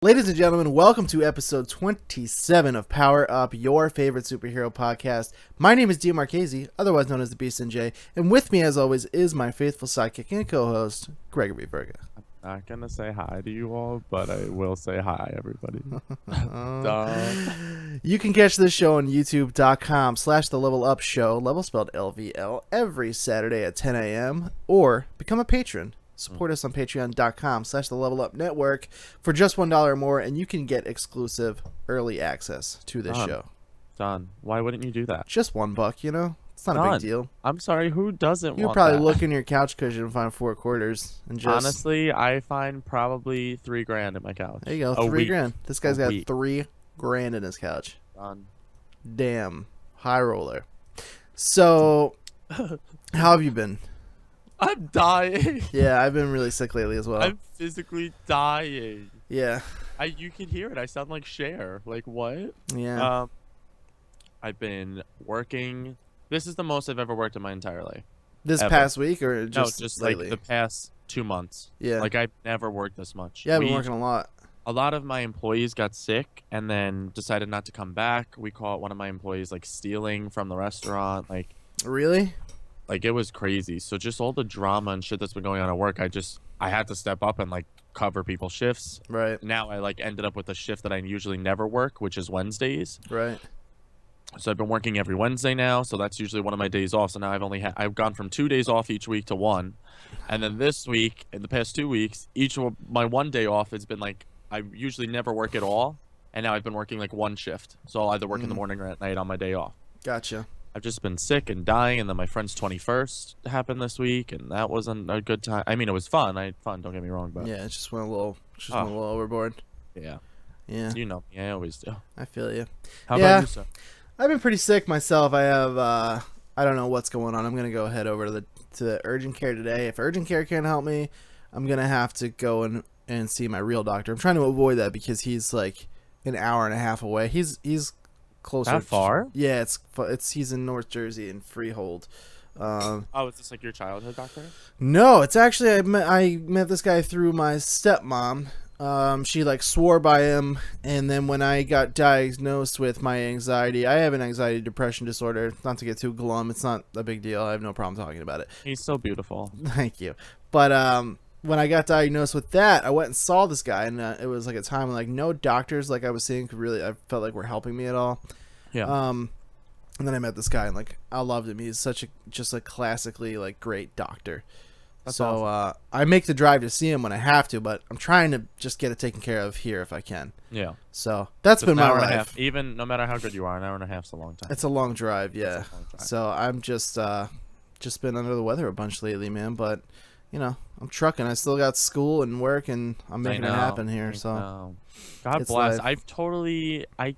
Ladies and gentlemen, welcome to episode 27 of Power Up, your favorite superhero podcast. My name is Marchese, otherwise known as the Beast and Jay, and with me, as always, is my faithful sidekick and co-host, Gregory Virga. I'm not gonna say hi to you all, but I will say hi, everybody. You can catch this show on youtube.com/The Level Up Show, level spelled LVL, every Saturday at 10 a.m., or become a patron. Support us on patreon.com/The Level Up Network for just $1 or more, and you can get exclusive early access to this show. Done. Why wouldn't you do that? Just $1, you know? It's not a big deal. I'm sorry, who doesn't You want probably that? look in your couch cushion and find 4 quarters. And just... Honestly, I find probably $3,000 in my couch. There you go, $3,000. This guy's got $3,000 in his couch. Done. Damn. High roller. So, how have you been? I'm dying. Yeah, I've been really sick lately as well. I'm physically dying. Yeah. You can hear it. I sound like Cher. Like, what? Yeah. I've been working. This is the most I've ever worked in my entire life. This past week or just No, just lately? like the past 2 months. Yeah. Like, I've never worked this much. Yeah, I've been working a lot. A lot of my employees got sick and then decided not to come back. We caught one of my employees like stealing from the restaurant. Really? Like, it was crazy. So just all the drama and shit that's been going on at work, I had to step up and like cover people's shifts. Right. Now I like ended up with a shift that I usually never work, which is Wednesdays. Right. So I've been working every Wednesday now, so that's usually one of my days off. So now I've gone from 2 days off each week to 1. And then this week, in the past 2 weeks, my 1 day off has been like, I usually never work at all, and now I've been working like 1 shift. So I'll either work in the morning or at night on my day off. Gotcha. I've just been sick and dying, and then my friend's 21st happened this week, and that wasn't a good time. I mean, it was fun. I had fun, don't get me wrong, but Yeah, it just went a little overboard. yeah. Yeah. You know me, I always do. I feel you. How about you, sir? I've been pretty sick myself. I have I don't know what's going on. I'm gonna go head over to the urgent care today. If urgent care can't help me, I'm gonna have to go and see my real doctor. I'm trying to avoid that because he's like an hour and a half away. He's closer. That far? Yeah, he's in North Jersey in Freehold. Oh, is this like your childhood doctor? No, it's actually I met this guy through my stepmom. She like swore by him, and then when I got diagnosed with my anxiety, I have an anxiety depression disorder. Not to get too glum, it's not a big deal. I have no problem talking about it. He's so beautiful. Thank you. But when I got diagnosed with that, I went and saw this guy, and it was like a time when like no doctors like I was seeing could really, I felt like were helping me at all. Yeah. And then I met this guy, and like I loved him. He's just a classically like great doctor. That's so awesome. I make the drive to see him when I have to, but I'm trying to just get it taken care of here if I can. Yeah. So that's Just been my an hour and a life. half. Even no matter how good you are, an hour and a half's a long time. It's a long drive, yeah. It's a long drive. So I'm just been under the weather a bunch lately, man. But you know, I'm trucking. I still got school and work, and I'm making it happen here. So God bless. I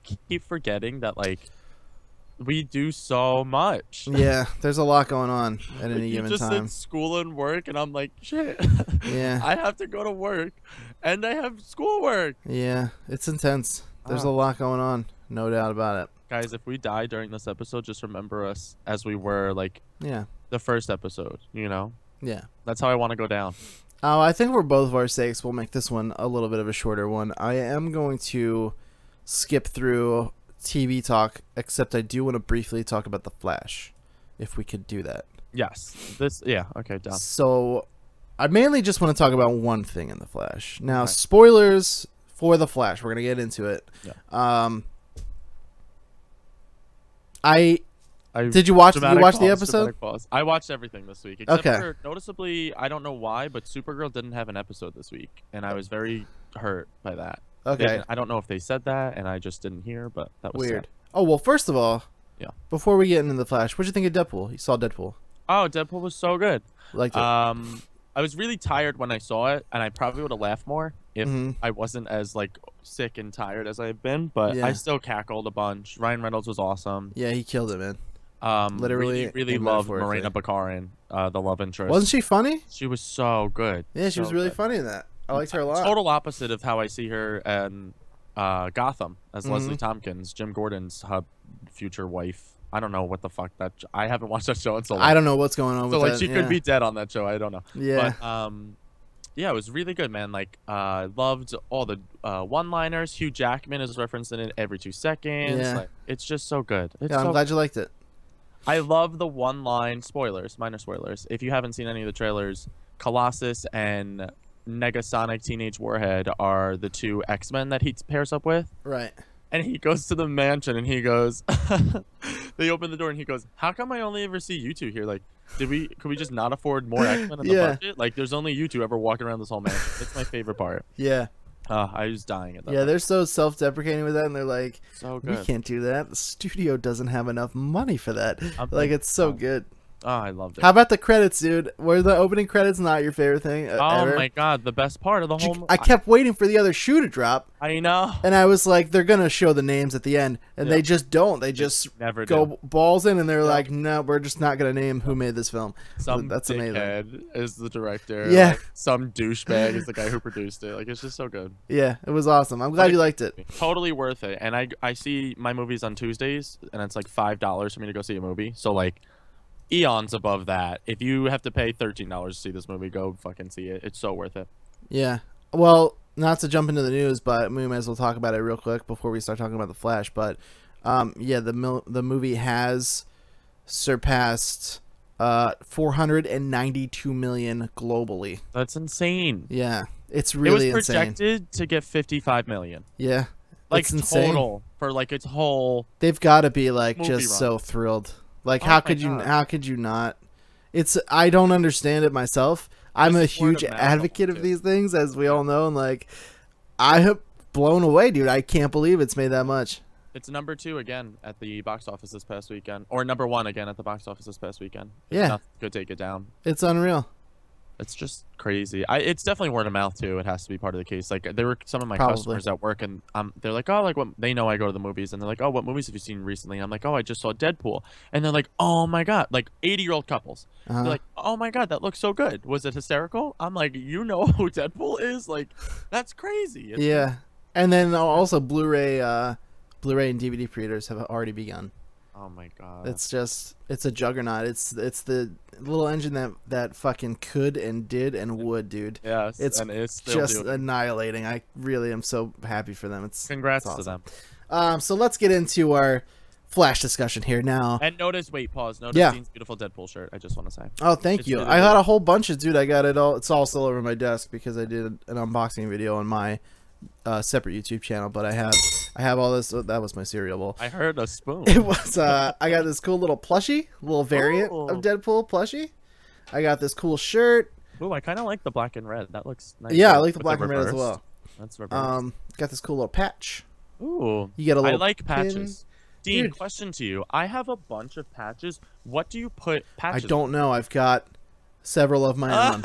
keep forgetting that like we do so much. Yeah, there's a lot going on at any You given just time. said school and work, and I'm like, shit. Yeah. I have to go to work, and I have schoolwork. Yeah, it's intense. There's a lot going on, no doubt about it. Guys, if we die during this episode, just remember us as we were like the first episode. You know. Yeah. That's how I want to go down. Oh, I think for both of our sakes, we'll make this one a little bit of a shorter one. I am going to skip through TV talk, except I do want to briefly talk about The Flash, if we could do that. Yes. Okay, done. So, I mainly just want to talk about one thing in The Flash. Now, spoilers for The Flash. We're going to get into it. Yeah. Did you watch the episode? I watched everything this week. Except for, noticeably, I don't know why, but Supergirl didn't have an episode this week, and I was very hurt by that. Okay. I don't know if they said that, and I just didn't hear, but that was weird. sad. Oh, well, first of all, yeah. Before we get into The Flash, what'd you think of Deadpool? You saw Deadpool. Oh, Deadpool was so good. Liked it. I was really tired when I saw it, and I probably would have laughed more if I wasn't as like sick and tired as I've been, but I still cackled a bunch. Ryan Reynolds was awesome. Yeah, he killed it, man. Literally, really loved Marina Bakarin, the love interest. Wasn't she funny? She was so good. Yeah, she was really funny in that. I liked her a lot. Total opposite of how I see her in Gotham as Leslie Tompkins, Jim Gordon's future wife. I don't know what the fuck I haven't watched that show in so long. I don't know what's going on with that. So like that. she could be dead on that show. I don't know. Yeah. But Yeah, it was really good, man. Like, loved all the one-liners. Hugh Jackman is referenced in it every 2 seconds. Yeah. Like, it's just so good. It's Yeah, I'm so. glad you liked it. I love the one-line spoilers, minor spoilers. If you haven't seen any of the trailers, Colossus and Negasonic Teenage Warhead are the two X-Men that he pairs up with. Right. And he goes to the mansion and he goes, they open the door and he goes, "How come I only ever see you two here? Like, could we just not afford more X-Men in the budget? Like, there's only you two ever walking around this whole mansion." It's my favorite part. Yeah. I was dying at that. Yeah, part. they're so self-deprecating with that, and they're like, So "We good. can't do that. The studio doesn't have enough money for that." I'm Like, it's so good. Oh, I loved it. How about the credits, dude? Were the opening credits not your favorite thing Oh ever? my god, the best part of the whole movie. I kept waiting for the other shoe to drop, I know. and I was like, they're gonna show the names at the end, and Yeah. they just don't. They just Never go do. balls in, and they're Yeah. like, "No, we're just not gonna name who made this film." Some That's amazing. dickhead is the director. Yeah. Like, some douchebag is the guy who produced it. Like, it's just so good. Yeah, it was awesome. I'm glad you liked it. Totally worth it. And I see my movies on Tuesdays, and it's like $5 for me to go see a movie. So like, eons above that. If you have to pay $13 to see this movie, go fucking see it. It's so worth it. Yeah. Well, not to jump into the news, but we might as well talk about it real quick before we start talking about the Flash. But yeah, the movie has surpassed 492 million globally. That's insane. Yeah, it's It really was insane. projected to get 55 million. Yeah, Like it's insane. total for like its whole. They've got to be like movie just run. so thrilled. Like, Oh how my could you? God. How could you not? It's I don't understand it myself. I'm a Just word huge of mouth advocate of too. these things, as we all know, and like, I have blown away, dude. I can't believe it's made that much. It's number 2 again at the box office this past weekend, or number 1 again at the box office this past weekend. Yeah. Nothing could take it down. It's unreal. It's just crazy. It's definitely word of mouth too. It has to be part of the case. Like, there were some of my Probably. customers at work, and they're like, "Oh, like what?" They know I go to the movies, and they're like, "Oh, what movies have you seen recently?" I'm like, "Oh, I just saw Deadpool," and they're like, "Oh my god!" Like 80-year-old couples. Uh-huh. They're like, "Oh my god, that looks so good. Was it hysterical?" I'm like, "You know who Deadpool is? Like, that's crazy." It's Yeah, and then also Blu-ray and DVD pre-orders have already begun. Oh my god. It's a juggernaut. It's the little engine that fucking could and did and would, dude. yes. It's and it's still just doing it. annihilating. I really am so happy for them. It's Congrats it's to awesome. them. So let's get into our Flash discussion here now. And notice, pause. Notice Yeah. Dean's beautiful Deadpool shirt. I just want to say. Oh, thank It's you. really I got good. a whole bunch of, dude. I got it all. It's all still over my desk because I did an unboxing video on my separate YouTube channel. But I have all this. Oh, that was my cereal bowl. I heard a spoon. It was. I got this cool little plushie, little variant Oh. of Deadpool plushie. I got this cool shirt. Ooh, I kind of like the black and red. That looks nice. Yeah, I like the With black and red as reversed. well. That's reversed. Got this cool little patch. Ooh, You get a I little. like pin. patches. Dean, Dude. question to you. I have a bunch of patches. What do you put I patches? don't know. I've got several of my own.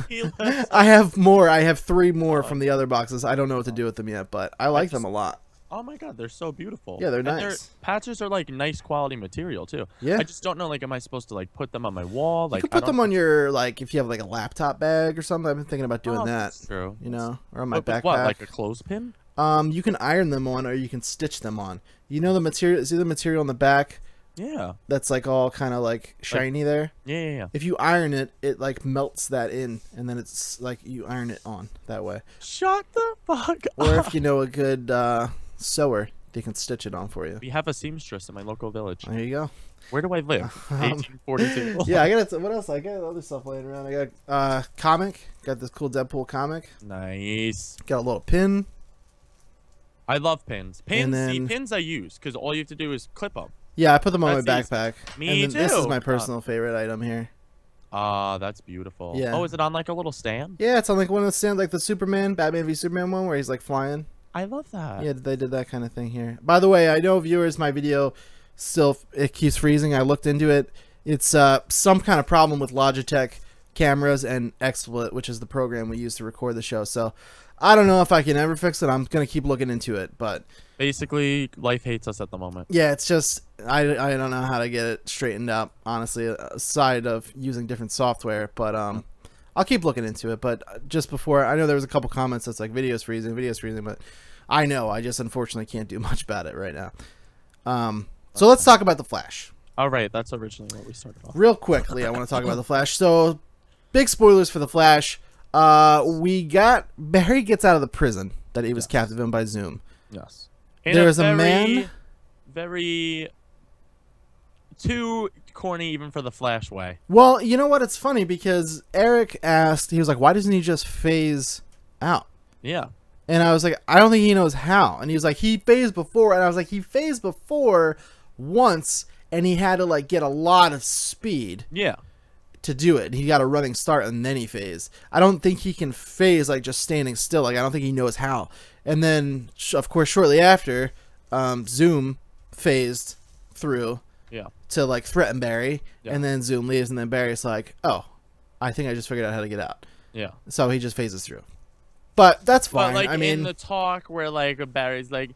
He lives- I have more. I have 3 more from the other boxes. I don't know what to do with them yet, but I like them a lot. Oh my god, they're so beautiful. Yeah, they're And nice. patches are like nice quality material too. Yeah. I just don't know. Like, am I supposed to like put them on my wall? Like, You could put them on your, like, if you have like a laptop bag or something. I've been thinking about doing that. That's true. You know, or on my But backpack. what, like a clothespin? You can iron them on, or you can stitch them on. You know the material. See the material on the back Yeah. that's like all kind of like shiny there. Yeah. If you iron it, it like melts that in, and then it's like you iron it on that way. Shut the fuck Or up. if you know a good sewer, they can stitch it on for you. We have a seamstress in my local village. There you go. Where do I live? 1842. Yeah, I got what else? I got other stuff laying around. I got comic. Got this cool Deadpool comic. Nice. Got a little pin. I love pins. Pins, And then- see, pins I use because all you have to do is clip them. Yeah, I put them on my That's easy. backpack. Me and then This is too. my personal favorite item here. Ah, that's beautiful. Yeah. Oh, is it on like a little stand? Yeah, it's on like one of the stand, like the Superman, Batman v Superman one, where he's like flying. I love that. Yeah, they did that kind of thing here. By the way, I know viewers, my video still it keeps freezing. I looked into it. It's some kind of problem with Logitech cameras and XSplit, which is the program we use to record the show. So I don't know if I can ever fix it. I'm gonna keep looking into it, but Basically, life hates us at the moment. yeah, it's just I don't know how to get it straightened out. Honestly, aside of using different software, but I'll keep looking into it. But just before, I know there was a couple comments that's like videos freezing, but I know I just unfortunately can't do much about it right now. So let's talk about the Flash All right, that's originally what we started off. real quickly. I want to talk about the Flash. So big spoilers for the Flash. Barry gets out of the prison that he was captive in by Zoom. Yes. There's a man. Very too corny even for the Flash way. Well, you know what? It's funny because Eric asked, he was like, why doesn't he just phase out? Yeah. And I was like, I don't think he knows how. And he was like, he phased before. And I was like, he phased before once, and he had to like get a lot of speed. Yeah. To do it. He got a running start and then he phased. I don't think he can phase like just standing still. Like I don't think he knows how. And then of course shortly after, Zoom phased through to like threaten Barry, and then Zoom leaves, and then Barry's like, oh, I think I just figured out how to get out. Yeah. So he just phases through. But that's fine. But like I mean, in the talk where like Barry's like,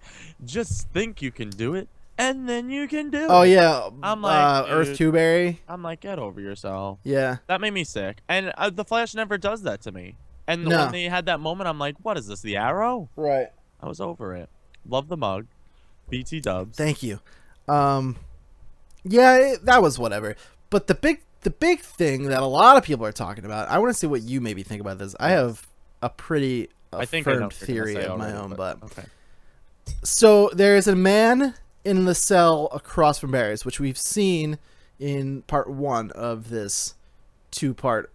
just think you can do it, and then you can do it. Oh yeah. I'm like, Earth 2 Barry. I'm like, get over yourself. Yeah. That made me sick. And the Flash never does that to me. And when they had that moment, I'm like, what is this, the Arrow? Right. I was over it. Love the mug. BT dubs. Thank you. Yeah, that was whatever. But the big thing that a lot of people are talking about, I want to see what you maybe think about this. I have a pretty affirmed theory of my own, but okay. So there is a man in the cell across from Barry's, which we've seen in part 1 of this 2-part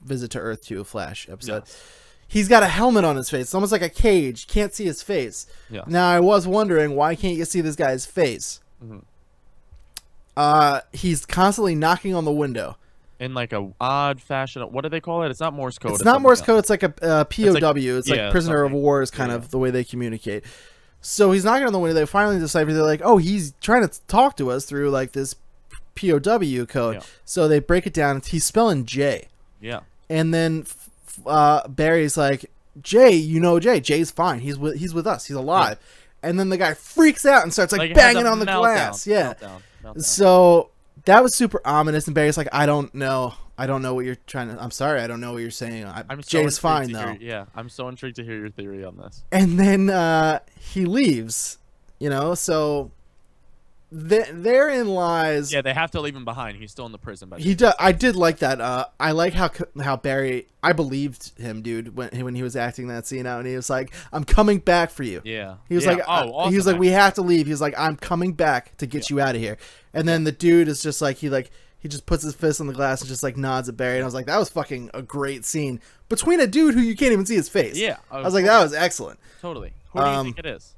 Visit to Earth 2 Flash episode. Yes. He's got a helmet on his face. It's almost like a cage. Can't see his face. Yeah. Now, I was wondering, why can't you see this guy's face? Mm-hmm. He's constantly knocking on the window. In like a odd fashion. What do they call it? It's not Morse code. It's not Morse code. It's like a POW. It's like prisoner of war is kind of the way they communicate. So he's knocking on the window. They finally decipher. They're like, oh, he's trying to talk to us through like this POW code. Yeah. So they break it down. He's spelling J. Yeah. And then Barry's like, Jay, you know Jay. Jay's fine. He's with us. He's alive. Yeah. And then the guy freaks out and starts like banging on the glass. Yeah. Meltdown. So that was super ominous. And Barry's like, I don't know what you're trying to. I'm sorry. I don't know what you're saying. Jay's fine though. I'm so intrigued to hear your theory on this. And then he leaves. So therein lies. Yeah, they have to leave him behind. He's still in the prison. But I did like that. I like how Barry. I believed him, dude, when he was acting that scene out, and he was like, "I'm coming back for you." Yeah. He was like, awesome, he was like, "We have to leave." He was like, "I'm coming back to get you out of here." And then the dude is just like, he just puts his fist on the glass and just like nods at Barry, and I was like, that was fucking a great scene between a dude who you can't even see his face. Yeah. I was like, that was excellent. Totally. Who do you think it is?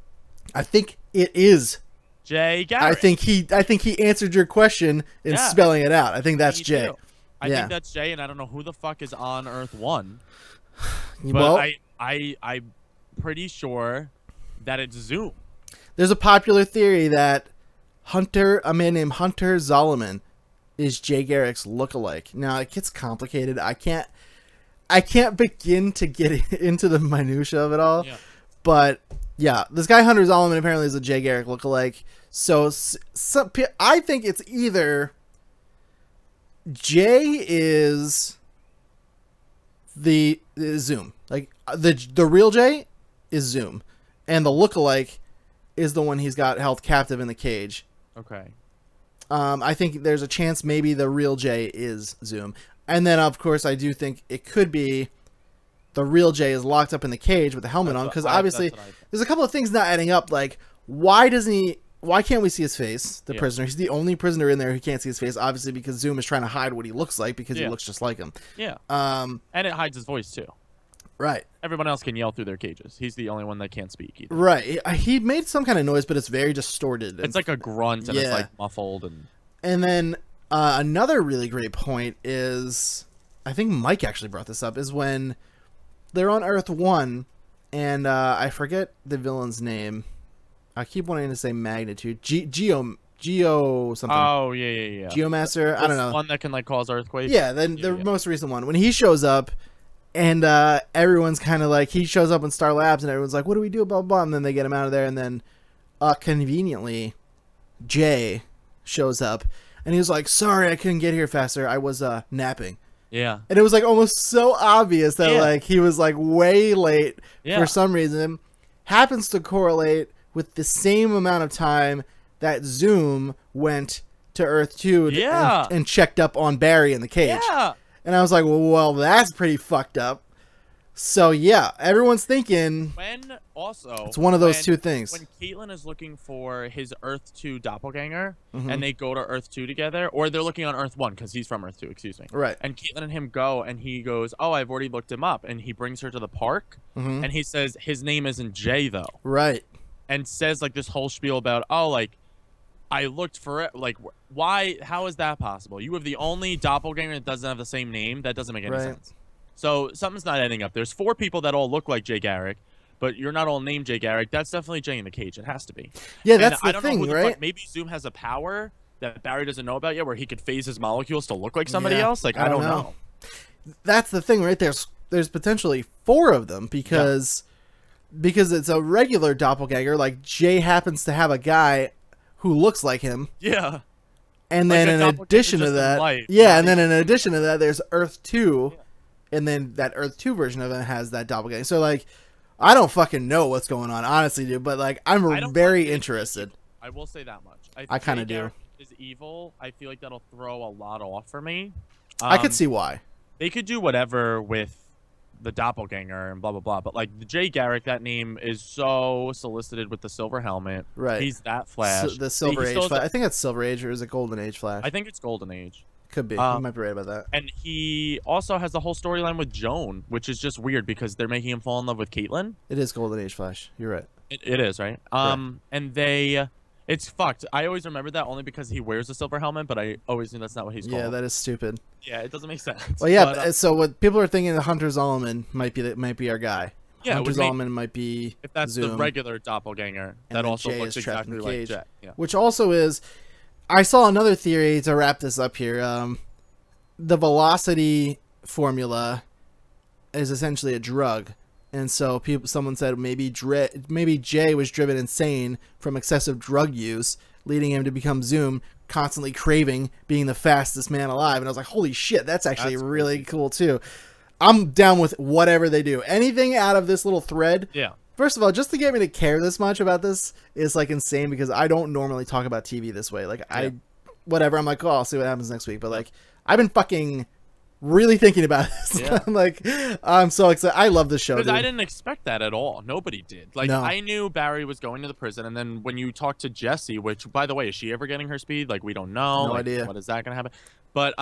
I think it is Jay Garrick. I think he answered your question in spelling it out. I think that's Jay. I think that's Jay, and I don't know who the fuck is on Earth 1. But I'm pretty sure that it's Zoom. There's a popular theory that a man named Hunter Zolomon, is Jay Garrick's lookalike. Now it gets complicated. I can't begin to get into the minutia of it all. Yeah. But yeah, this guy Hunter Zolomon apparently is a Jay Garrick lookalike. So I think it's either Jay is the Zoom, like the real Jay is Zoom, and the lookalike is the one he's got held captive in the cage. Okay. I think there's a chance maybe the real Jay is Zoom. And then, of course, I do think it could be the real Jay is locked up in the cage with the helmet on. Because obviously, there's a couple of things not adding up. Like, why can't we see his face, the prisoner? He's the only prisoner in there who can't see his face, obviously, because Zoom is trying to hide what he looks like because he looks just like him. Yeah. And it hides his voice, too. Right. Everyone else can yell through their cages. He's the only one that can't speak either. Right. He made some kind of noise, but it's very distorted. It's like a grunt, and it's like muffled. And then another really great point is, I think Mike actually brought this up, is when they're on Earth 1, and I forget the villain's name. I keep wanting to say Magnitude. Geo something. Oh, yeah. Geomaster. I don't know. One that can like cause earthquakes. Yeah, the most recent one. When he shows up, and everyone's kind of like, he shows up in Star Labs, and everyone's like, what do we do, blah, blah, blah, and then they get him out of there, and then conveniently, Jay shows up, and he was like, sorry, I couldn't get here faster. I was napping. Yeah. And it was like almost so obvious that like he was like way late for some reason. Happens to correlate with the same amount of time that Zoom went to Earth 2 and checked up on Barry in the cage. Yeah. And I was like, well, that's pretty fucked up. So yeah, everyone's thinking When also it's one of those two things. When Caitlin is looking for his Earth 2 doppelganger, Mhm. and they go to Earth 2 together, or they're looking on Earth 1 because he's from Earth 2, excuse me. Right. And Caitlin and him go, and he goes, "Oh, I've already looked him up," and he brings her to the park, Mhm. and he says his name isn't Jay though, Right. and says like this whole spiel about, "Oh, like I looked for it. Like, why? How is that possible? You have the only doppelganger that doesn't have the same name. That doesn't make any sense." So something's not adding up. There's 4 people that all look like Jay Garrick, but you're not all named Jay Garrick. That's definitely Jay in the cage. It has to be. Yeah, And that's I the don't thing, know who right? fuck, maybe Zoom has a power that Barry doesn't know about yet, where he could phase his molecules to look like somebody Yeah, else. Like I don't know. That's the thing, right? There's potentially 4 of them because it's a regular doppelganger. Like Jay happens to have a guy who looks like him. Yeah. And Like then a in addition to doppelganger just in that, life. yeah, and then in addition to that, there's Earth 2, Yeah. and then that Earth 2 version of it has that doppelganger. So like, I don't fucking know what's going on, honestly, dude. But like, I'm very interested. I will say that much. I kind of do. Is evil. I feel like that'll throw a lot off for me. I could see why. They could do whatever with the doppelganger and blah blah blah, but like the Jay Garrick, that name is so solicited with the silver helmet. Right. He's that Flash. The Silver Age Flash. I think that's Silver Age, or is it Golden Age Flash? I think it's Golden Age. Could be. You might be right about that. And he also has the whole storyline with Joan, which is just weird because they're making him fall in love with Caitlin. It is Golden Age Flash. You're right. It is, right? And it's fucked. I always remember that only because he wears a silver helmet, but I always knew that's not what he's called. Yeah, that is stupid. Yeah, it doesn't make sense. Well, yeah. But, So what people are thinking, the Hunter Zolomon might be our guy. Yeah, Hunter Zolomon might be if that's Zoom, the regular doppelganger that then also Jay looks is trapped in exactly the like cage. Jay. Yeah. Which also is, I saw another theory to wrap this up here. The velocity formula is essentially a drug, and so someone said maybe Jay was driven insane from excessive drug use, leading him to become Zoom, constantly craving being the fastest man alive. And I was like, holy shit, that's actually really cool too. I'm down with whatever they do. Anything out of this little thread. Yeah. First of all, just to get me to care this much about this is like insane, because I don't normally talk about TV this way. Like whatever. I'm like, oh, I'll see what happens next week. But like, I've been fucking really thinking about this. Yeah. Like, I'm so excited. I love this show. Because I didn't expect that at all. Nobody did. Like, No. I knew Barry was going to the prison, and then when you talk to Jessie, which, by the way, is she ever getting her speed? Like, we don't know. No Like, idea. What is that going to happen? But,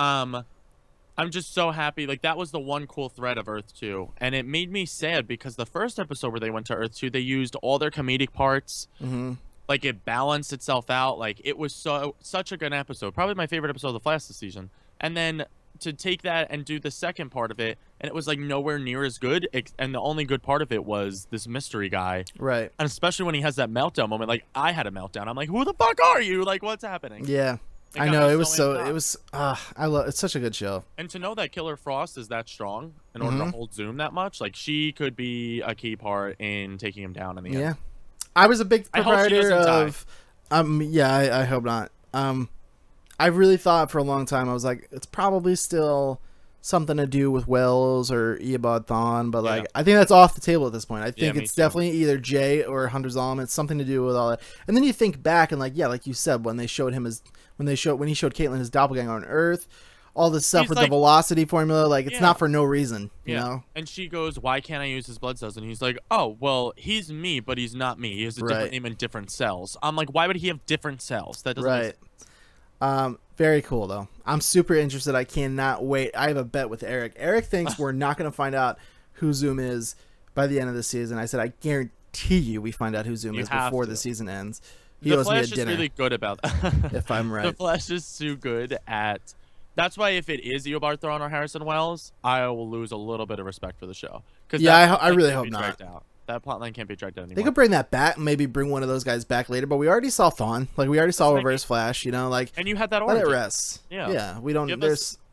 I'm just so happy. Like, that was the one cool thread of Earth 2. And it made me sad because the first episode where they went to Earth 2, they used all their comedic parts. Mm-hmm. Like, it balanced itself out. Like, it was such a good episode. Probably my favorite episode of the Flash this season. And then to take that and do the second part of it, and it was like nowhere near as good, and the only good part of it was this mystery guy, Right? and especially when he has that meltdown moment. Like, I had a meltdown. I'm like, who the fuck are you? Like, what's happening? Yeah, I know. It was I love. It's such a good show. And to know that Killer Frost is that strong in order to hold Zoom that much, like, she could be a key part in taking him down in the end. Yeah, I was a big proprietor of. Die. I hope not. I really thought for a long time, I was like, it's probably still something to do with Wells or Eobard Thawne, but like, I think that's off the table at this point. I think it's definitely either Jay or Hunter Zolomon. It's something to do with all that. And then you think back and like, yeah, like you said, when they showed him when he showed Caitlin his doppelganger on Earth, all this stuff with the velocity formula, like it's not for no reason, you know? And she goes, why can't I use his blood cells? And he's like, oh, well, he's me, but he's not me. He has a different name and different cells. I'm like, why would he have different cells? That doesn't make sense. Very cool though. I'm super interested. I cannot wait. I have a bet with Eric. Eric thinks we're not going to find out who Zoom is by the end of the season. I said, I guarantee you we find out who Zoom is before the season ends. He owes me a dinner. The Flash is really good about that. If I'm right. The Flash is so good at... That's why if it is Eobard Thawne or Harrison Wells, I will lose a little bit of respect for the show. Yeah, I really hope not. That plotline can't be dragged out anymore. They could bring that back, maybe bring one of those guys back later, but we already saw Thawne. Like, we already saw Reverse Flash, you know, like... And you had that origin. origin. Let it rest. Yeah. Yeah, we don't...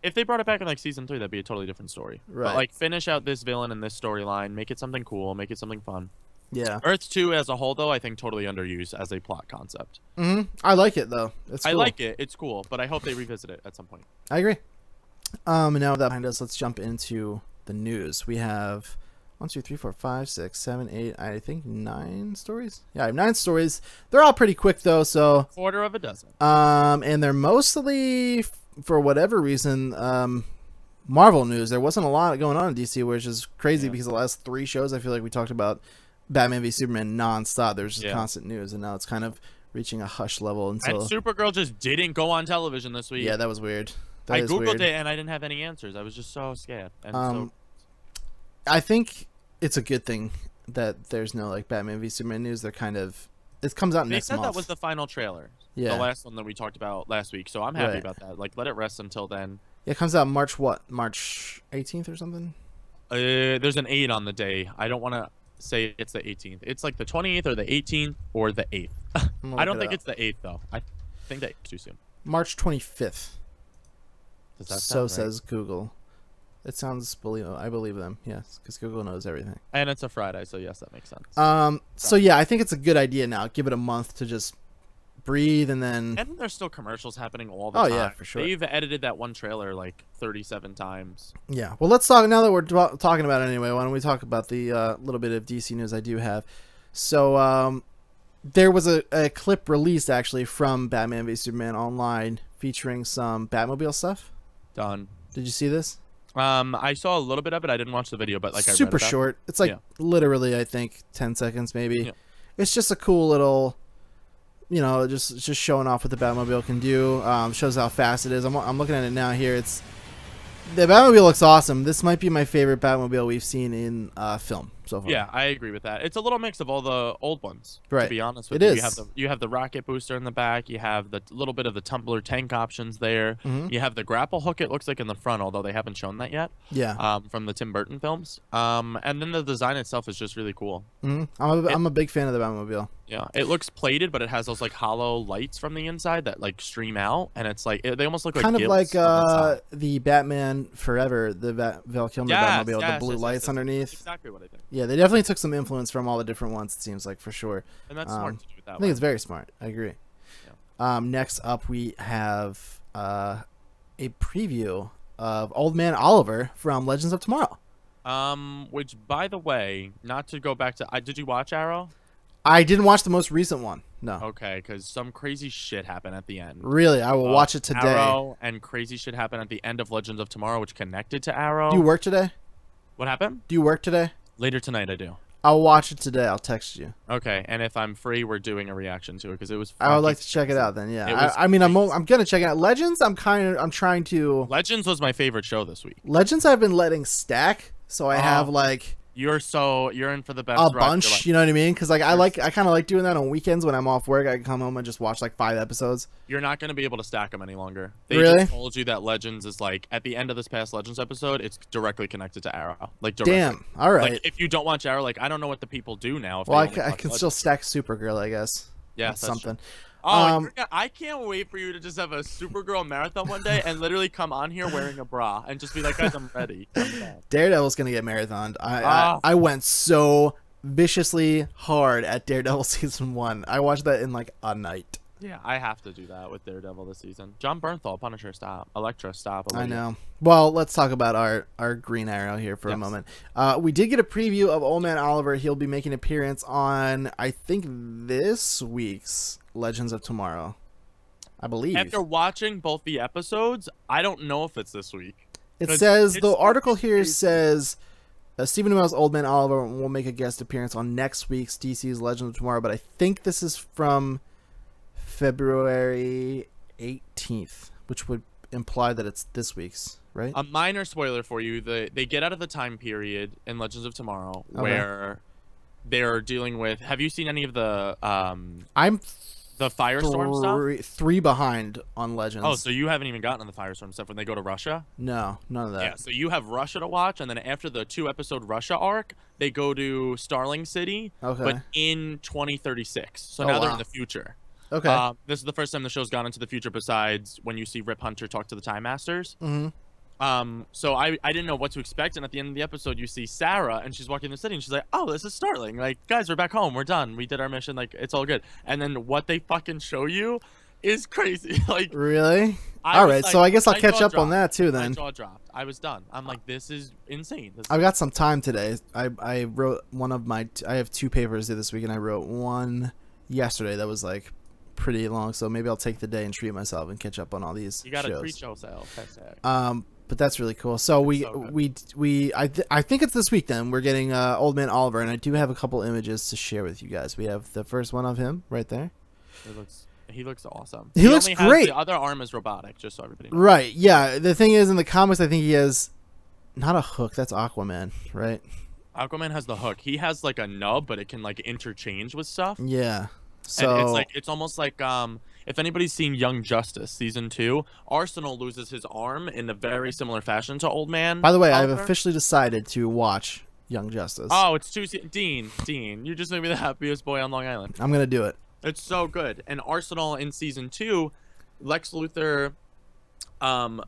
If they brought it back in, like, Season 3, that'd be a totally different story. Right. But, like, finish out this villain and this storyline, make it something cool, make it something fun. Yeah. Earth 2 as a whole, though, I think totally underused as a plot concept. Mm-hmm. I like it, though. It's cool. I like it. It's cool, but I hope they revisit it at some point. I agree. Now with that behind us, let's jump into the news. We have 1, 2, 3, 4, 5, 6, 7, 8, I think 9 stories. Yeah, I have 9 stories. They're all pretty quick though, so quarter of a dozen. And they're mostly for whatever reason Marvel news, there wasn't a lot going on in DC, which is crazy because the last 3 shows, I feel like we talked about Batman v Superman nonstop. There was just constant news, and now it's kind of reaching a hush level until. And Supergirl just didn't go on television this week. Yeah, that was weird. I googled it and I didn't have any answers. I was just so scared. And I think it's a good thing that there's no like Batman v Superman news. They're kind of it comes out next month. They said that was the final trailer. Yeah, the last one that we talked about last week. So I'm happy about that. Like, let it rest until then. Yeah, it comes out March 18th or something. There's an 8 on the day. I don't want to say it's the 18th. It's like the 28th or the 18th or the 8th. I don't think it's the 8th though. I think that it's too soon. March 25th. Does that so says Google. It sounds believable. I believe them. Yes, because Google knows everything. And it's a Friday, so yes, that makes sense. So yeah, I think it's a good idea now. Give it a month to just breathe, and then. And there's still commercials happening all the time. Oh yeah, for sure. They've edited that one trailer like 37 times. Yeah. Well, let's talk now that we're talking about it anyway. Why don't we talk about the little bit of DC news I do have? So there was a clip released actually from Batman v Superman online featuring some Batmobile stuff. Done. Did you see this? I saw a little bit of it. I didn't watch the video, but like super short. It's like literally, I think 10 seconds maybe. Yeah. It's just a cool little, you know, just showing off what the Batmobile can do. Shows how fast it is. I'm looking at it now here. The Batmobile looks awesome. This might be my favorite Batmobile we've seen in film so far. Yeah, I agree with that. It's a little mix of all the old ones, right? To be honest with you, you have the rocket booster in the back. You have the little bit of the tumbler tank options there. You have the grapple hook. It looks like in the front, although they haven't shown that yet. Yeah. From the Tim Burton films. And then the design itself is just really cool. I'm a big fan of the Batmobile. Yeah, it looks plated, but it has those like hollow lights from the inside that like stream out, and it's like they almost look like kind of like the Batman Forever, the Val Kilmer Batmobile, the blue lights underneath. Exactly what I think. Yeah, they definitely took some influence from all the different ones. It seems like for sure. And that's smart to do it that way. I think it's very smart. I agree. Yeah. Next up, we have a preview of Old Man Oliver from Legends of Tomorrow. Which, by the way, not to go back to, did you watch Arrow? I didn't watch the most recent one. No. Okay, because some crazy shit happened at the end. Really? I will watch it today. Arrow and crazy shit happened at the end of Legends of Tomorrow, which connected to Arrow. Do you work today? What happened? Do you work today? Later tonight, I do. I'll watch it today. I'll text you. Okay, and if I'm free, we're doing a reaction to it because it was. I would like to check it out then. Yeah, I mean, I'm gonna check it out. Legends, I'm trying to. Legends was my favorite show this week. Legends, I've been letting stack, so I have like. You're in for the best. A bunch, like, you know what I mean? Because like I kind of like doing that on weekends when I'm off work. I can come home and just watch like 5 episodes. You're not going to be able to stack them any longer. They really? Just told you that Legends is like at the end of this past Legends episode, it's directly connected to Arrow. Like directly. Damn. All right. Like, if you don't watch Arrow, like I don't know what the people do now. If well, I can still stack Supergirl, I guess. Yeah, that's something. True. Oh, I can't wait for you to just have a Supergirl marathon one day and literally come on here wearing a bra and just be like, guys, I'm ready. Daredevil's gonna get marathoned. I went so viciously hard at Daredevil season 1. I watched that in like a night. Yeah, I have to do that with Daredevil this season. John Bernthal, Punisher, stop. Elektra, stop. I know. Well, let's talk about our Green Arrow here for a moment. We did get a preview of Old Man Oliver. He'll be making an appearance on, I think, this week's Legends of Tomorrow, I believe. After watching both the episodes, I don't know if it's this week. It says, the article here says, Stephen Amell's Old Man Oliver will make a guest appearance on next week's DC's Legends of Tomorrow, but I think this is from February 18th, which would imply that it's this week's, right? A minor spoiler for you, they get out of the time period in Legends of Tomorrow where they're dealing with, have you seen any of the the Firestorm stuff? 3 behind on Legends. Oh, so you haven't even gotten on the Firestorm stuff when they go to Russia? No, none of that. Yeah, so you have Russia to watch, and then after the 2-episode Russia arc, they go to Starling City, but in 2036. So now they're in the future. Okay. This is the first time the show's gone into the future besides when you see Rip Hunter talk to the Time Masters. So I didn't know what to expect, and at the end of the episode you see Sarah and she's walking the city and she's like, oh, this is Starling, like, guys, we're back home, we're done, we did our mission, like, it's all good. And then what they fucking show you is crazy. Like, really? All right, like, so I guess I'll catch up on that too then. My jaw dropped. I was done. I'm like, this is insane. I've got some time today. I wrote one of my I have 2 papers due this week, and I wrote one yesterday that was like pretty long, so maybe I'll take the day and treat myself and catch up on all these You got shows. a pre-show sale. But that's really cool. So I think it's this week. Then we're getting Old Man Oliver, and I do have a couple images to share with you guys. We have the first one of him right there. He looks awesome. He looks only great. The other arm is robotic, just so everybody knows. Right. Yeah. The thing is, in the comics, I think he has not a hook. That's Aquaman, right? Aquaman has the hook. He has like a nub, but it can like interchange with stuff. Yeah. So and it's almost like if anybody's seen Young Justice season 2, Arsenal loses his arm in a very similar fashion to Old Man. By the way, Oliver. I've officially decided to watch Young Justice. Oh, it's Dean, you just made me the happiest boy on Long Island. I'm gonna do it. It's so good. And Arsenal in season 2, Lex Luthor.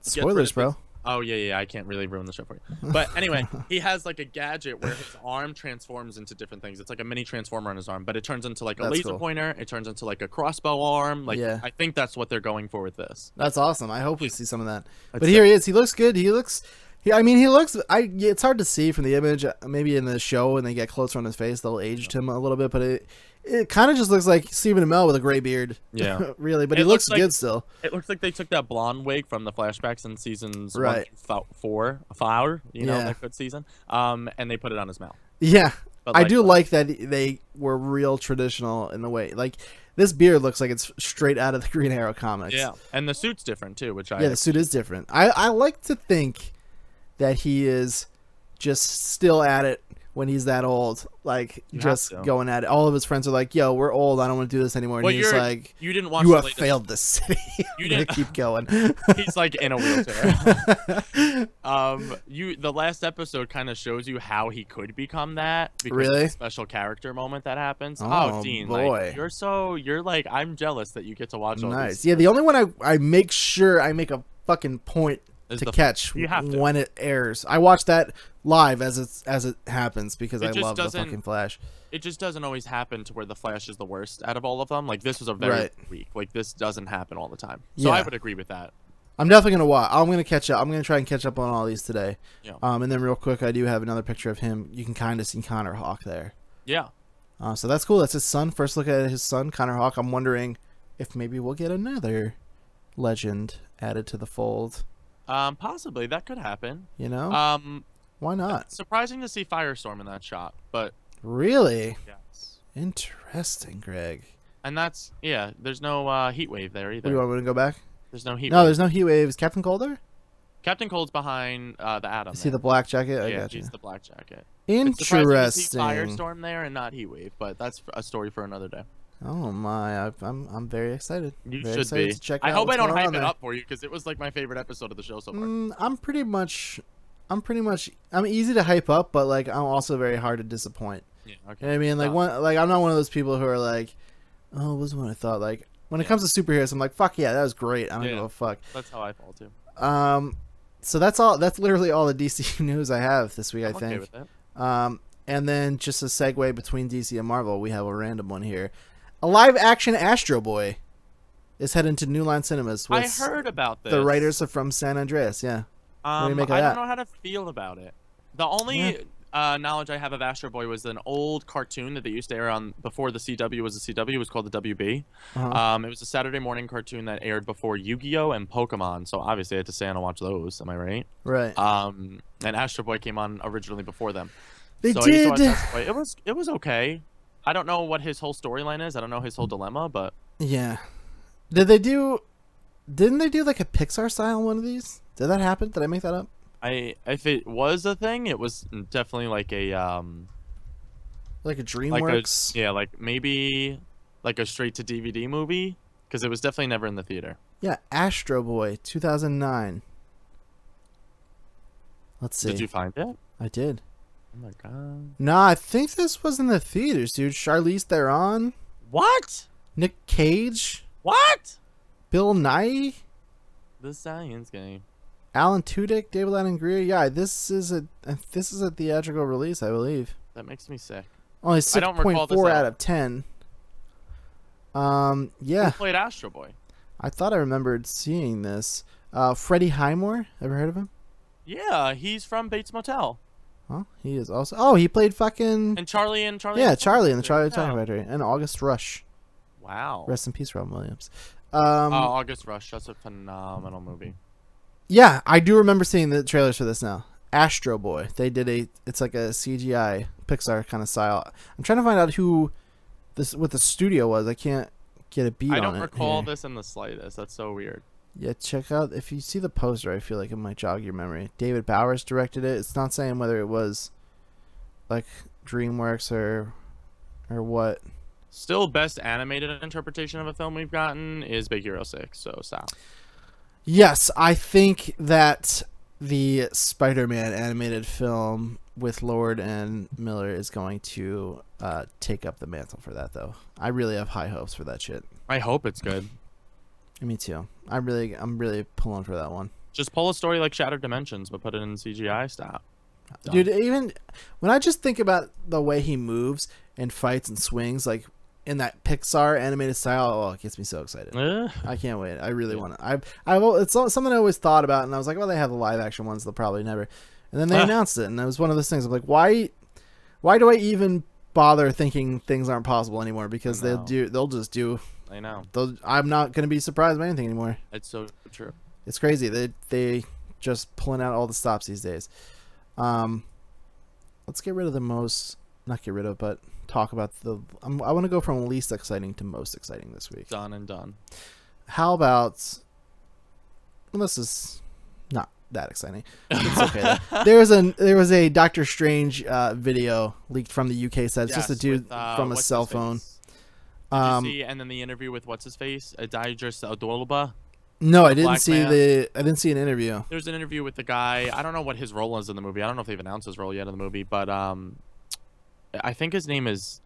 Spoilers, bro. Oh yeah, I can't really ruin the show for you. But anyway, he has like a gadget where his arm transforms into different things. It's like a mini transformer on his arm, but it turns into like a laser pointer. It turns into like a crossbow arm. Like I think that's what they're going for with this. That's awesome. I hope we see some of that. But here he is. He looks good. He looks. I mean, he looks. It's hard to see from the image. Maybe in the show, when they get closer on his face, they'll aged him a little bit. But it kind of just looks like Stephen Amell with a gray beard. Yeah, really. But he looks good still. It looks like they took that blonde wig from the flashbacks in seasons 1 through 4, that good season. And they put it on his mouth. Yeah, but I do like that they were real traditional in the way. Like this beard looks like it's straight out of the Green Arrow comics. Yeah, and the suit's different too, the suit is different. I like to think that he is just still at it when he's that old, like just going at it. All of his friends are like, "Yo, we're old. I don't want to do this anymore." And he's like, "You didn't watch. You have failed the city. You didn't keep going." He's like in a wheelchair. The last episode kind of shows you how he could become that. Because of the special character moment that happens. Oh, Dean, boy, like, you're like, I'm jealous that you get to watch all nice. These. Yeah, the only one I make sure I make a fucking point to catch when it airs. I watch that live as it happens because I love the fucking Flash. It just doesn't always happen to where the Flash is the worst out of all of them. Like this was a very weak. Like this doesn't happen all the time. So I would agree with that. I'm definitely gonna watch. I'm gonna catch up. I'm gonna try and catch up on all these today. Yeah. And then real quick, I do have another picture of him. You can kind of see Connor Hawk there. Yeah. So that's cool. That's his son. First look at his son, Connor Hawk. I'm wondering if maybe we'll get another legend added to the fold. Possibly that could happen. You know, why not? It's surprising to see Firestorm in that shot, but really, yes, interesting, Greg. And that's there's no heat wave there either. What, do you want me to go back? There's no heat. No, there's no heat wave. Is Captain Cold there? Captain Cold's behind the Atom. See the black jacket? I got you. He's the black jacket. Interesting. It's surprising to see Firestorm there and not heat wave, but that's a story for another day. Oh my! I'm very excited. You very should excited be. To check I out hope I don't hype it there. up for you because it was like my favorite episode of the show so far. I'm easy to hype up, but like I'm also very hard to disappoint. Yeah. Okay. You know what I mean, I'm not one of those people who are like, oh, it wasn't what I thought. Like when it comes to superheroes, I'm like, fuck yeah, that was great. I don't give a fuck. That's how I fall too. So that's all. That's literally all the DC news I have this week. I think. Okay with that. And then just a segue between DC and Marvel, we have a random one here. A live-action Astro Boy is heading to New Line Cinemas. With I heard about this. The writers are from San Andreas. Yeah. What do you make of that? I don't know how to feel about it. The only knowledge I have of Astro Boy was an old cartoon that they used to air on before the CW was the CW. It was called the WB. It was a Saturday morning cartoon that aired before Yu-Gi-Oh and Pokemon. So obviously I had to stay on and watch those. Am I right? Right. And Astro Boy came on originally before them. They did. It was okay. I don't know what his whole storyline is. I don't know his whole dilemma, but yeah. Didn't they do like a Pixar style one of these? Did that happen? Did I make that up? If it was a thing, it was definitely like a DreamWorks. Like maybe like a straight to DVD movie because it was definitely never in the theater. Yeah, Astro Boy 2009. Let's see. Did you find it? I did. Oh my god. Nah, I think this was in the theaters, dude. Charlize Theron. What? Nick Cage. What? Bill Nye. The Science Game. Alan Tudyk, David Allen Greer. Yeah, this is a theatrical release, I believe. That makes me sick. Only 6.4 out of 10. Yeah. Who played Astro Boy? I thought I remembered seeing this. Freddie Highmore. Ever heard of him? Yeah, he's from Bates Motel. Huh? He is also. Oh, he played fucking. And Charlie. Yeah, Charlie in the Charlie Talking Factory and August Rush. Wow. Rest in peace, Robin Williams. August Rush. That's a phenomenal movie. Yeah, I do remember seeing the trailers for this now. Astro Boy. They did it's like a CGI Pixar kind of style. I'm trying to find out what the studio was. I can't get a beat on it. I don't recall here. this in the slightest. That's so weird. Yeah, check out, if you see the poster, I feel like it might jog your memory. David Bowers directed it. It's not saying whether it was like DreamWorks or what. Still, best animated interpretation of a film we've gotten is Big Hero 6. So stop. Yes, I think that the Spider-Man animated film with Lord and Miller is going to take up the mantle for that, though. I really have high hopes for that shit. I hope it's good. Me too. I'm really pulling for that one. Just pull a story like Shattered Dimensions, but put it in CGI. Stop. Done. Dude, even when I just think about the way he moves and fights and swings, like in that Pixar animated style, oh, it gets me so excited. I can't wait. I really want to. It's something I always thought about, and I was like, well, they have the live action ones. They'll probably never. And then they announced it, and it was one of those things. I'm like, why do I even bother thinking things aren't possible anymore? Because they'll just do. I know. I'm not going to be surprised by anything anymore. It's so true. It's crazy. They just pulling out all the stops these days. Let's get rid of not get rid of, but talk about I want to go from least exciting to most exciting this week. Done and done. How about, well, this is not that exciting. It's okay. There was a Doctor Strange video leaked from the UK side. It's just a dude from a cell phone. Did you see, and then the interview with what's his face, Idris Elba. No, I didn't see an interview. There's an interview with the guy. I don't know what his role is in the movie. I don't know if they've announced his role yet in the movie, but I think his name is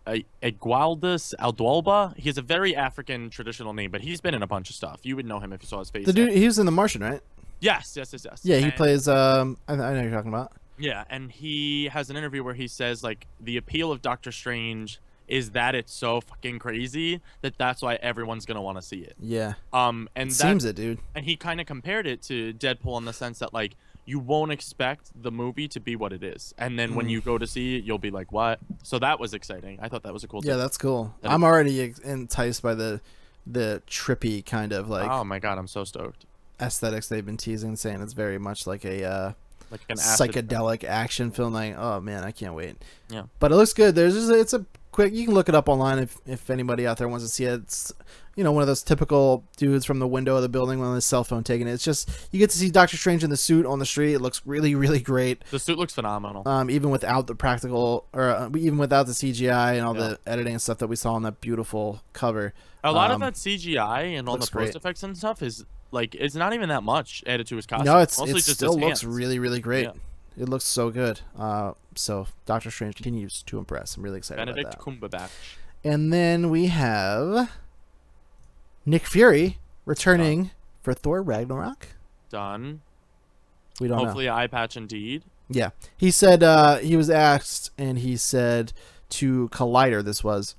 Igualdus Aldolba. He has a very African traditional name, but he's been in a bunch of stuff. You would know him if you saw his face. The dude, he was in The Martian, right? Yes. Yeah, he plays. I know who you're talking about. Yeah, and he has an interview where he says like the appeal of Doctor Strange is that it's so fucking crazy that's why everyone's gonna want to see it. Yeah. And seems it, dude. And he kind of compared it to Deadpool in the sense that like you won't expect the movie to be what it is, and then when you go to see it, you'll be like, "What?" So that was exciting. I thought that was a cool. Yeah, that's cool. I'm already enticed by the trippy kind of like. Oh my god, I'm so stoked. Aesthetics they've been teasing, saying it's very much like a like an psychedelic action film. Like, oh man, I can't wait. Yeah. But it looks good. It's a quick. You can look it up online if anybody out there wants to see it. It's one of those typical dudes from the window of the building with his cell phone taking it. It's just you get to see Doctor Strange in the suit on the street. It looks really, really great. The suit looks phenomenal. Even without the practical or even without the CGI and all the editing and stuff that we saw on that beautiful cover. A lot of that CGI and all the post effects and stuff is like it's not even that much added to his costume. No, it still looks really, really great. Yeah. It looks so good. So Doctor Strange continues to impress. I'm really excited Benedict about that. Cumberbatch. And then we have Nick Fury returning for Thor Ragnarok. Done. We don't know. Hopefully eye patch indeed. Yeah. He said he was asked, and he said to Collider, this was,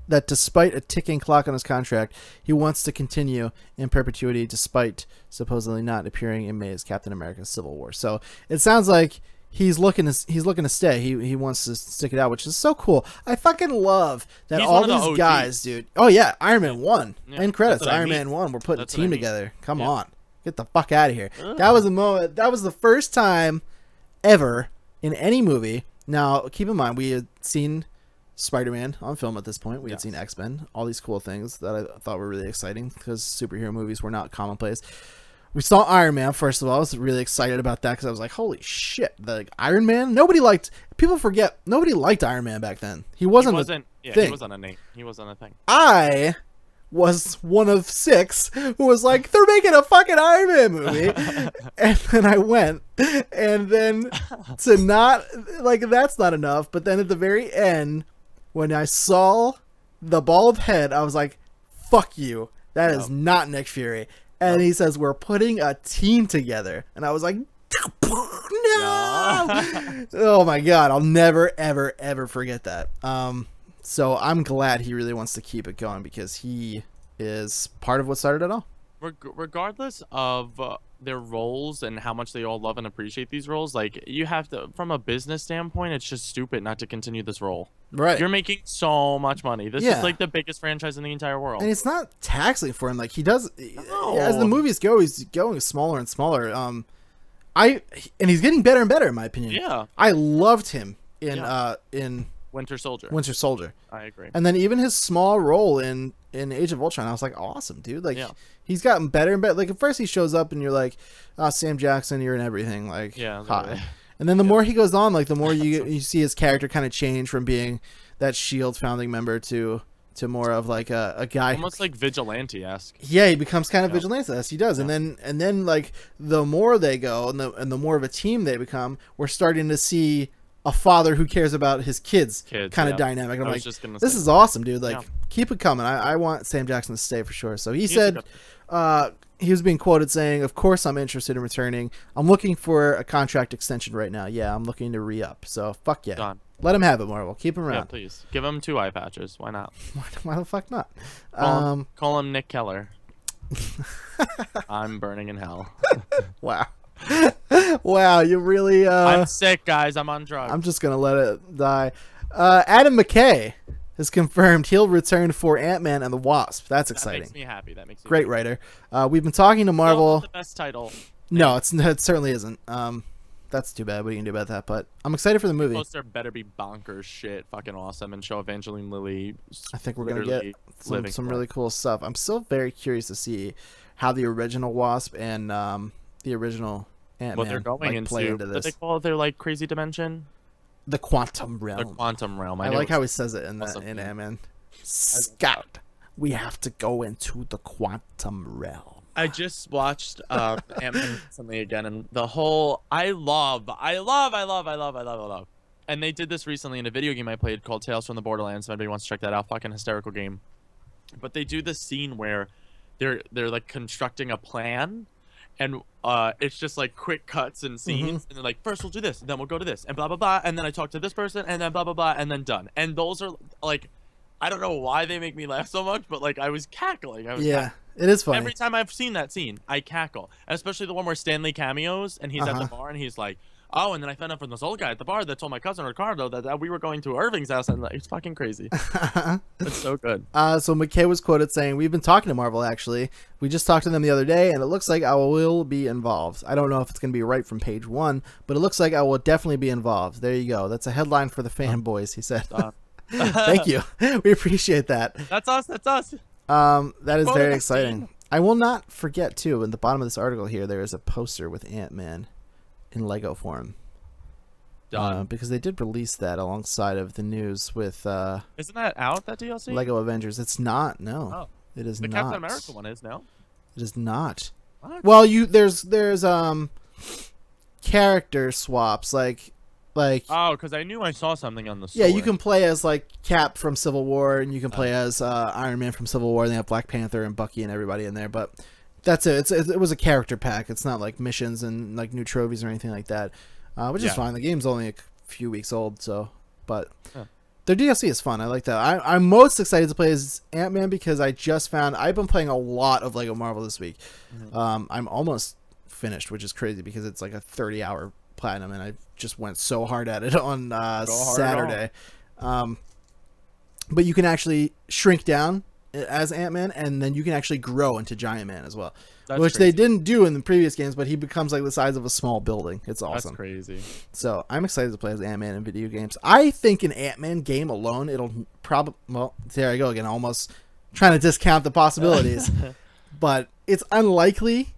that despite a ticking clock on his contract, he wants to continue in perpetuity despite supposedly not appearing in May's Captain America Civil War. So it sounds like he's looking to stay. He wants to stick it out, which is so cool. I fucking love that all these guys, dude. Oh yeah, Iron Man 1. End credits. Iron Man 1. We're putting a team together. Come on. Get the fuck out of here. That was a moment. That was the first time ever in any movie. Now, keep in mind, we had seen Spider-Man on film at this point. We had seen X-Men, all these cool things that I thought were really exciting because superhero movies were not commonplace. We saw Iron Man, first of all. I was really excited about that because I was like, holy shit, Iron Man? People forget, nobody liked Iron Man back then. He wasn't a thing. He wasn't a name. He wasn't a thing. I was one of 6 who was like, they're making a fucking Iron Man movie. And then I went, and then to not, like, that's not enough. But then at the very end, when I saw the bald head, I was like, fuck you. That is not Nick Fury. And he says, we're putting a team together. And I was like, no! Oh my God. I'll never, ever, ever forget that. So I'm glad he really wants to keep it going because he is part of what started it all. Regardless of their roles and how much they all love and appreciate these roles, like you have to, from a business standpoint, it's just stupid not to continue this role. Right. You're making so much money. This Yeah. is like the biggest franchise in the entire world. And it's not taxing for him. Like he does, No. as the movies go, he's going smaller and smaller. And he's getting better and better, in my opinion. Yeah. I loved him in Yeah. in Winter Soldier. Winter Soldier. I agree. And then even his small role in Age of Ultron, I was like, awesome, dude. Like, Yeah. he's gotten better and better. Like, at first he shows up and you're like, Sam Jackson, you're in everything. Like, Yeah, hi. literally. And then the more he goes on, like, the more you see his character kind of change from being that S.H.I.E.L.D. founding member to more of like a guy. Almost like vigilante-esque. Yeah, he becomes kind of Yeah. vigilante. Yes, he does. And then like the more they go and the more of a team they become, we're starting to see a father who cares about his kids kind of dynamic. And I'm like, this is awesome, dude. Like, keep it coming. I want Sam Jackson to stay for sure. So he said, he was being quoted saying, "Of course, I'm interested in returning. I'm looking for a contract extension right now. Yeah, I'm looking to re-up. So fuck yeah, Done. Let him have it, Marvel. Keep him Yeah, around. please give him 2 eye patches. Why not? Why the fuck not? Call him Nick Keller. I'm burning in hell. Wow." Wow, you really I'm sick, guys. I'm on drugs. I'm just gonna let it die. Adam McKay has confirmed he'll return for Ant-Man and the Wasp. That's exciting. That makes me happy. That makes me Great happy. writer. We've been talking to Marvel. Still not the best title. No, it certainly isn't. That's too bad. What are you gonna do about that? But I'm excited for the movie. The poster better be bonkers shit, fucking awesome, and show Evangeline Lilly. I think we're gonna get some really cool stuff. I'm still very curious to see how the original Wasp and the original Ant-Man what they're going play into What this. they call their like crazy dimension? The quantum realm. The quantum realm. I like how he says it in awesome. Ant-Man. Scott, we have to go into the quantum realm. I just watched Ant-Man recently again, and the whole I love. And they did this recently in a video game I played called Tales from the Borderlands. If anybody wants to check that out, fucking hysterical game. But they do this scene where they're like constructing a plan, and it's just like quick cuts and scenes, and they're like, first we'll do this, and then we'll go to this, and blah blah blah, and then I talk to this person, and then blah blah blah, and then done. And those are like, I don't know why they make me laugh so much, but like I was cackling. Yeah, it is funny. Every time I've seen that scene, I cackle. Especially the one where Stanley cameos, and he's at the bar, and he's like, oh, and then I found out from this old guy at the bar that told my cousin Ricardo that we were going to Irving's house, and like, it's fucking crazy. It's so good. So McKay was quoted saying, "We've been talking to Marvel, actually. We just talked to them the other day, and it looks like I will be involved. I don't know if it's going to be right from page 1, but it looks like I will definitely be involved." There you go. That's a headline for the fanboys, he said. Thank you. We appreciate that. That's us. That's us. That is very exciting. I will not forget, too, in the bottom of this article here, there is a poster with Ant-Man in Lego form. Because they did release that alongside of the news with Isn't that out, that DLC? Lego Avengers. It's not. No. Oh. It is the not. Captain America one is now. It is not. What? Well, there's character swaps like Oh, because I knew I saw something on the store. yeah, you can play as like Cap from Civil War, and you can play as Iron Man from Civil War, and they have Black Panther and Bucky and everybody in there, but that's it. It was a character pack. It's not like missions and like new trophies or anything like that, which is fine. The game's only a few weeks old, so but their DLC is fun. I like that. I'm most excited to play as Ant-Man because I just found I've been playing a lot of Lego Marvel this week. I'm almost finished, which is crazy because it's like a 30-hour platinum, and I just went so hard at it on Saturday. But you can actually shrink down as Ant-Man, and then you can actually grow into Giant Man as well. That's which crazy. they didn't do in the previous games, but he becomes like the size of a small building. It's awesome. That's crazy. So I'm excited to play as Ant-Man in video games. I think an Ant-Man game alone, it'll probably, well, there I go again, almost trying to discount the possibilities. But it's unlikely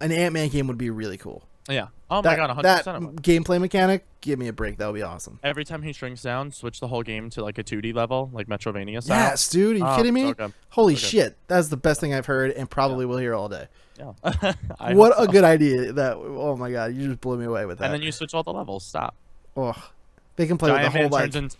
an Ant-Man game would be really cool. Yeah. Oh my god, 100%. That gameplay mechanic, give me a break. That would be awesome. Every time he shrinks down, switch the whole game to like a 2D level, like Metrovania style. Yes, dude. Are you kidding me? So Holy shit. That's the best thing I've heard and probably will hear all day. Yeah. What a good idea. Oh my god, you just blew me away with that. And then you switch all the levels. Stop. Oh, they can play with the whole like Giant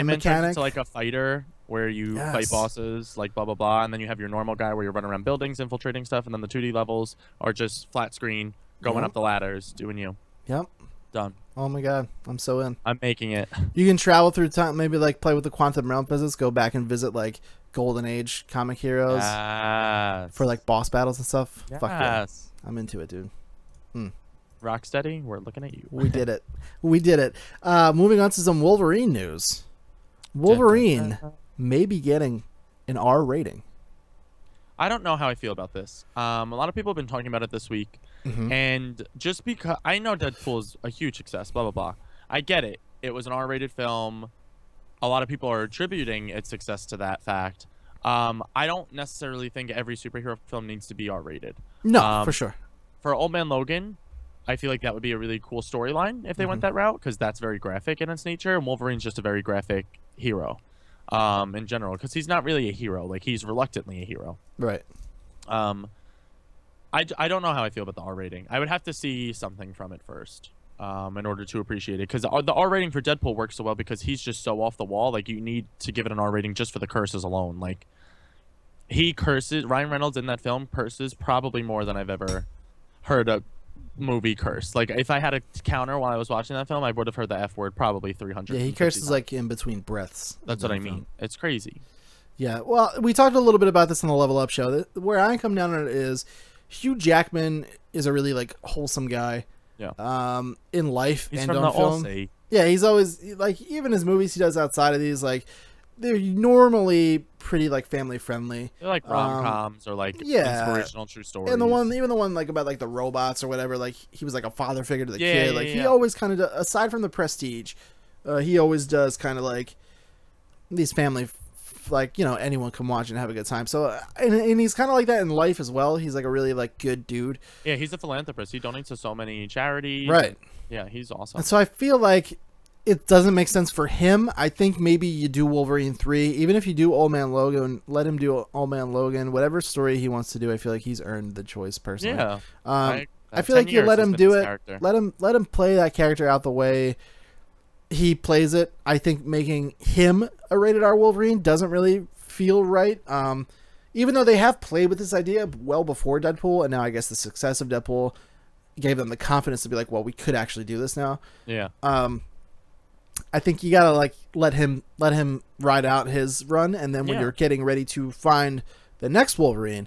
Man turns mechanic into like a fighter where you fight bosses, like blah blah blah, and then you have your normal guy where you're running around buildings, infiltrating stuff, and then the 2D levels are just flat screen, going up the ladders, doing you. Yep. Done. Oh my god, I'm so in. I'm making it. You can travel through time, maybe like play with the Quantum Realm visits, go back and visit like Golden Age comic heroes for like boss battles and stuff. Yes. Fuck yeah. I'm into it, dude. Hmm. Rocksteady, we're looking at you. We did it. We did it. Moving on to some Wolverine news. Wolverine may be getting an R rating. I don't know how I feel about this. A lot of people have been talking about it this week. And just because I know Deadpool is a huge success, blah, blah, blah. I get it. It was an R-rated film. A lot of people are attributing its success to that fact. I don't necessarily think every superhero film needs to be R-rated. No, for sure. For Old Man Logan, I feel like that would be a really cool storyline if they went that route, because that's very graphic in its nature, and Wolverine's just a very graphic hero in general, because he's not really a hero. Like, he's reluctantly a hero. Right. I don't know how I feel about the R rating. I would have to see something from it first in order to appreciate it, because the R rating for Deadpool works so well because he's just so off the wall. Like, you need to give it an R rating just for the curses alone. Like, he curses. Ryan Reynolds in that film curses probably more than I've ever heard a movie curse. Like, if I had a counter while I was watching that film, I would have heard the F word probably 300. Yeah, he curses like in between breaths. That's what I mean. It's crazy. Yeah, well, we talked a little bit about this on the Level Up show. Where I come down on it is Hugh Jackman is a really like wholesome guy. Yeah. In life He's and from on the film. Allstate. Yeah, he's always like, even his movies he does outside of these, like, they're normally pretty like family friendly. They're like rom-coms or like inspirational true stories. And even the one like about like the robots or whatever, like he was like a father figure to the kid. Yeah, like he always kind of, aside from the Prestige, he always does kind of like these family, like, you know, anyone can watch and have a good time. So and he's kind of like that in life as well. He's like a really like good dude. Yeah, he's a philanthropist. He donates to so many charities. Right. Yeah, he's awesome. And so I feel like it doesn't make sense for him. I think maybe you do Wolverine 3. Even if you do Old Man Logan, let him do Old Man Logan. Whatever story he wants to do, I feel like he's earned the choice personally. Yeah. I feel like you let him do it. Let him play that character out the way he plays it. I think making him a rated R Wolverine doesn't really feel right. Even though they have played with this idea well before Deadpool, and now I guess the success of Deadpool gave them the confidence to be like, well, we could actually do this now. Yeah. I think you gotta like let him ride out his run, and then when you're getting ready to find the next Wolverine,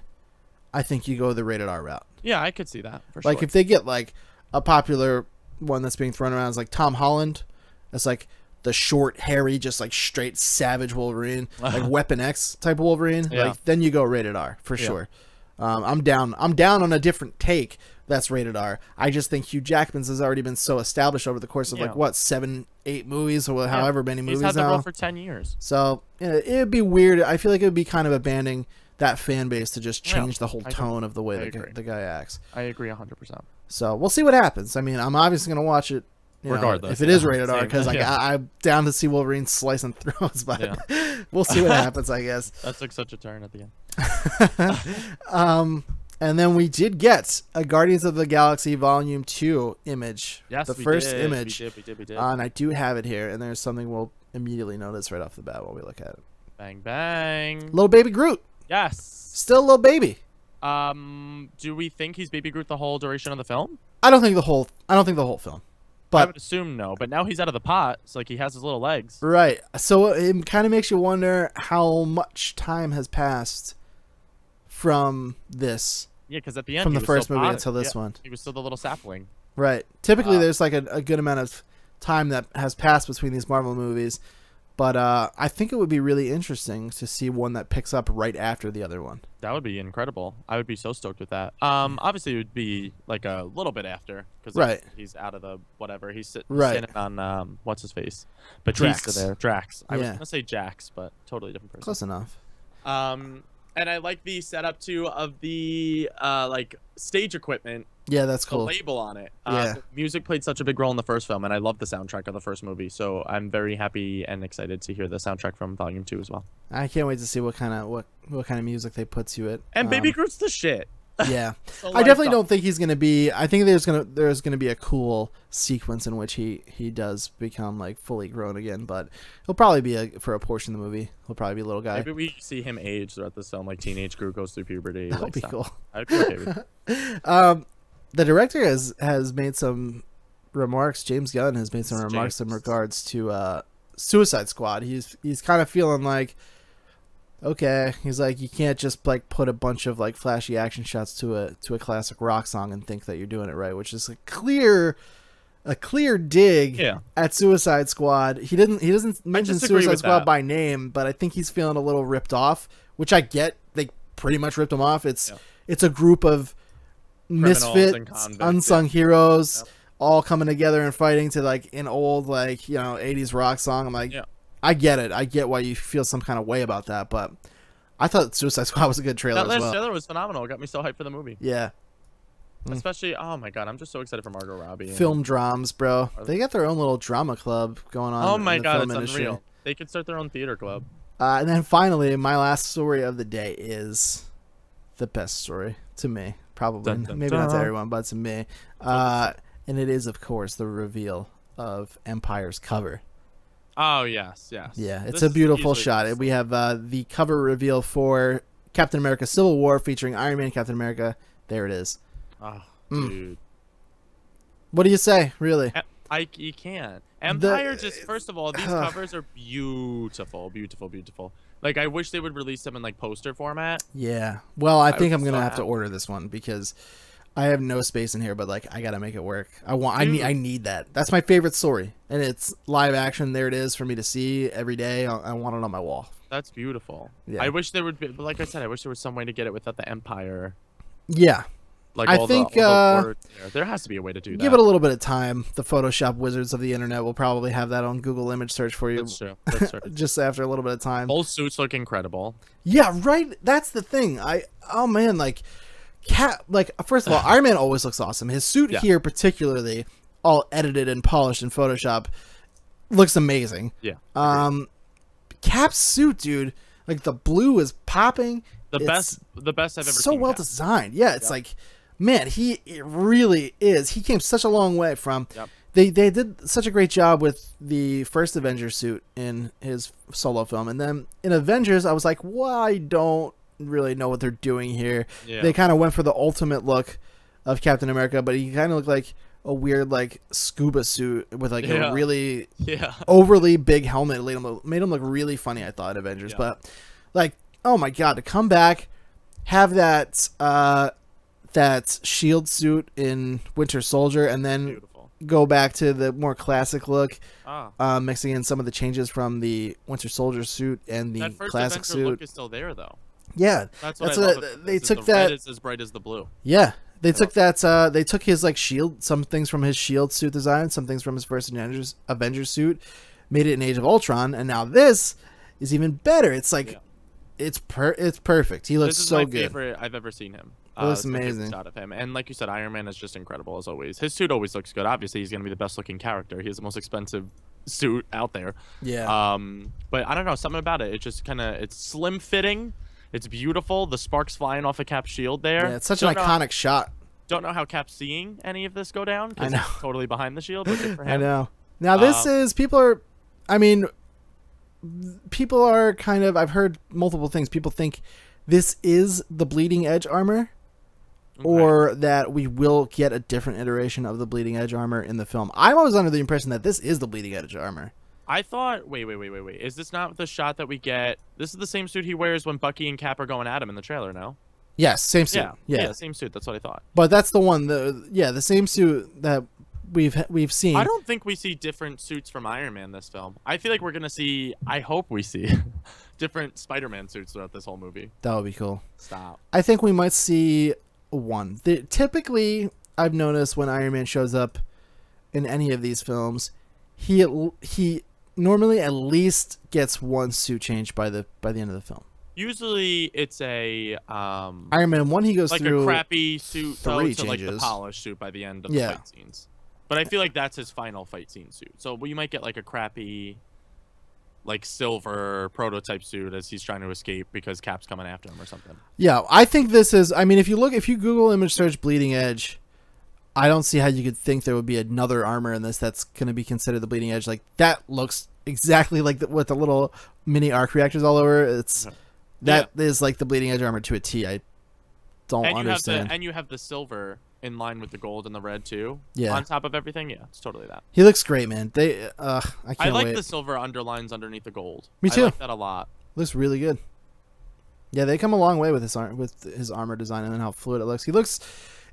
I think you go the rated R route. Yeah, I could see that for sure. Like if they get like a popular one that's being thrown around is like Tom Holland, that's like the short, hairy, just like straight savage Wolverine, like Weapon X type of Wolverine. Yeah. Like then you go rated R for sure. I'm down on a different take. That's rated R. I just think Hugh Jackman's has already been so established over the course of like what 7, 8 movies or however many movies now. He's had the role for 10 years. So it would be weird. I feel like it would be kind of abandoning that fan base to just change the whole tone of the way the guy acts. I agree 100%. So we'll see what happens. I mean, I'm obviously gonna watch it regardless if it is rated R, because like I'm down to see Wolverine slicing throats, but we'll see what happens. I guess that took such a turn at the end. And then we did get a Guardians of the Galaxy Volume 2 image. Yes, the first image. We did. And I do have it here, and there's something we'll immediately notice right off the bat while we look at it. Bang bang. Little baby Groot. Yes. Still a little baby. Do we think he's Baby Groot the whole duration of the film? I don't think the whole film. But I would assume no. But now he's out of the pot, so like he has his little legs. Right. So it kind of makes you wonder how much time has passed from this. Yeah, because at the end from the first movie until this one, he was still the little sapling. Right. Typically, there's like a good amount of time that has passed between these Marvel movies, but I think it would be really interesting to see one that picks up right after the other one. That would be incredible. I would be so stoked with that. Obviously, it would be like a little bit after because he's out of the whatever. He's sitting on what's his face, but Drax. There. Drax. I was gonna say Jax, but totally different person. Close enough. And I like the setup too of the like stage equipment. Yeah, that's cool. The label on it. The music played such a big role in the first film, and I love the soundtrack of the first movie. So I'm very happy and excited to hear the soundtrack from Volume 2 as well. I can't wait to see what kind of music they put to it. And Baby Groot's the shit. Yeah, so I definitely don't think he's gonna be. I think there's gonna be a cool sequence in which he does become like fully grown again, but he'll probably be for a portion of the movie. He'll probably be a little guy. Maybe we see him age throughout this film, like teenage Groot goes through puberty. That'd be cool. I'd be okay with it. The director has made some remarks. James Gunn has made some remarks in regards to Suicide Squad. He's kind of feeling like okay. He's like, you can't just like put a bunch of like flashy action shots to a classic rock song and think that you're doing it right, which is a clear dig at Suicide Squad. He doesn't mention Suicide Squad by name, but I think he's feeling a little ripped off, which I get. They pretty much ripped him off. It's a group of misfits, unsung heroes, all coming together and fighting to like an old 80s rock song. I'm like, I get it. I get why you feel some kind of way about that, but I thought Suicide Squad was a good trailer. That last trailer was phenomenal. It got me so hyped for the movie. Yeah. Especially, oh my god, I'm just so excited for Margot Robbie. Film dramas, bro. They got their own little drama club going on. Oh my god, it's unreal. They could start their own theater club. And then finally, my last story of the day is the best story to me. Probably. Maybe not to everyone, but to me. And it is, of course, the reveal of Empire's cover. Oh, yes. Yeah, it's a beautiful shot. We have the cover reveal for Captain America Civil War featuring Iron Man, Captain America. There it is. Oh, dude. What do you say, really? You can't. Empire first of all, these covers are beautiful. Like, I wish they would release them in, like, poster format. Yeah. Well, I think I'm going to have to order this one because I have no space in here, but, like, I got to make it work. I need that. That's my favorite story. And it's live action. There it is for me to see every day. I want it on my wall. That's beautiful. Yeah. I wish there would be, like I said, I wish there was some way to get it without the Empire. Yeah. Like I think there has to be a way to do that. Give it a little bit of time. The Photoshop wizards of the internet will probably have that on Google image search for you. That's true. Just after a little bit of time. Both suits look incredible. Yeah, right. That's the thing. First of all, Iron Man always looks awesome. His suit here, particularly, all edited and polished in Photoshop, looks amazing. Yeah. Cap's suit, dude, like the blue is popping. The best I've ever seen. So well designed. Yeah, it's like, man, it really is. He came such a long way from. Yep. They did such a great job with the first Avengers suit in his solo film, and then in Avengers, I was like, well, I don't really know what they're doing here. Yeah. They kind of went for the ultimate look of Captain America, but he kind of looked like a weird like scuba suit with like a really overly big helmet. Made him look really funny, I thought, Avengers. But like, oh my god, to come back, have that that shield suit in Winter Soldier, and then go back to the more classic look, mixing in some of the changes from the Winter Soldier suit and the classic suit. Look is still there though. Yeah, that's what they took that. Red is as bright as the blue. Yeah. They took that. They took his like shield, some things from his shield suit design, some things from his first Avengers suit, made it in Age of Ultron, and now this is even better. It's like, it's perfect. He looks so good. This is my favorite I've ever seen him. It looks amazing. Shot of him, and like you said, Iron Man is just incredible as always. His suit always looks good. Obviously, he's gonna be the best looking character. He has the most expensive suit out there. Yeah. But I don't know, something about it. It just it's slim fitting. It's beautiful. The sparks flying off of Cap's shield there. Yeah, it's such an iconic shot. Don't know how Cap's seeing any of this go down. I know. He's totally behind the shield. But good for him. I know. Now this is people are kind of. I've heard multiple things. People think this is the Bleeding Edge armor, or that we will get a different iteration of the Bleeding Edge armor in the film. I was under the impression that this is the Bleeding Edge armor. I thought, wait. Is this not the shot that we get? This is the same suit he wears when Bucky and Cap are going at him in the trailer, no? Yes, same suit. Yeah, same suit. That's what I thought. But that's the one. The same suit that we've seen. I don't think we see different suits from Iron Man this film. I feel like we're gonna see. I hope we see different Spider-Man suits throughout this whole movie. That would be cool. Stop. I think we might see one. Typically, I've noticed when Iron Man shows up in any of these films, he normally at least gets one suit change by the end of the film. Usually it's a Iron Man 1, he goes like through a crappy suit to changes. like the polished suit by the end of the fight scenes. But I feel like that's his final fight scene suit. So you might get like a crappy like silver prototype suit as he's trying to escape because Cap's coming after him or something. Yeah, I think this is, I mean, if you Google image search Bleeding Edge, I don't see how you could think there would be another armor in this that's going to be considered the Bleeding Edge. Like, that looks exactly like with the little mini arc reactors all over. That is like the Bleeding Edge armor to a T. I don't understand. And you have the silver in line with the gold and the red too. Yeah. On top of everything, yeah, it's totally that. He looks great, man. I can't I like wait. the silver underlines underneath the gold. Me too. I like that a lot. Looks really good. Yeah, they come a long way with his armor design and how fluid it looks.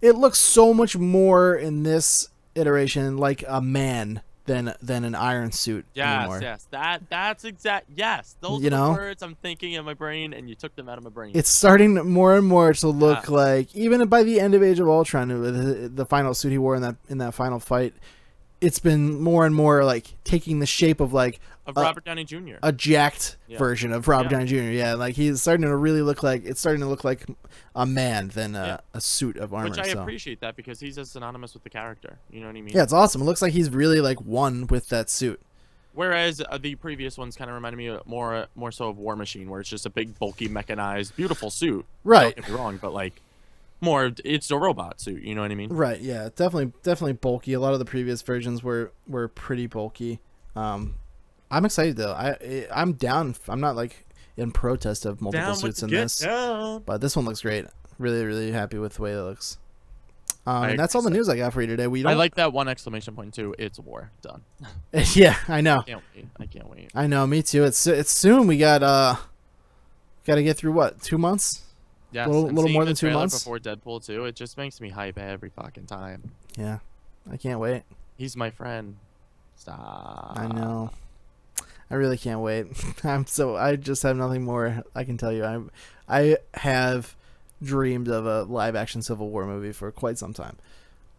It looks so much more in this iteration like a man than an iron suit anymore. Yes. That's exact. Yes, those You are the know? words I'm thinking in my brain, and you took them out of my brain. It's starting more and more to look like, even by the end of Age of Ultron, with the final suit he wore in that final fight, it's been more and more like taking the shape of like Robert Downey Jr. a jacked version of Robert Downey Jr. Yeah, like he's starting to really look like a man than a suit of armor. Which I appreciate that because he's as synonymous with the character. You know what I mean? Yeah, it's awesome. It looks like he's really like one with that suit. Whereas the previous ones kind of reminded me more so of War Machine, where it's just a big, bulky, mechanized, beautiful suit. Right. Don't get me wrong, but like it's a robot suit. You know what I mean? Right. Yeah. Definitely bulky. A lot of the previous versions were pretty bulky. I'm excited though. I'm down. I'm not like in protest of multiple suits in this, but this one looks great. Really, really happy with the way it looks. And that's all the news I got for you today. I like that one exclamation point too. It's war done. Yeah, I know. I can't wait. I know. Me too. It's soon. We got to get through what, 2 months? Yeah, a little more than 2 months before Deadpool 2. It just makes me hype every fucking time. Yeah, I can't wait. He's my friend. Stop. I know. I really can't wait. I just have nothing more I can tell you. I have dreamed of a live action Civil War movie for quite some time.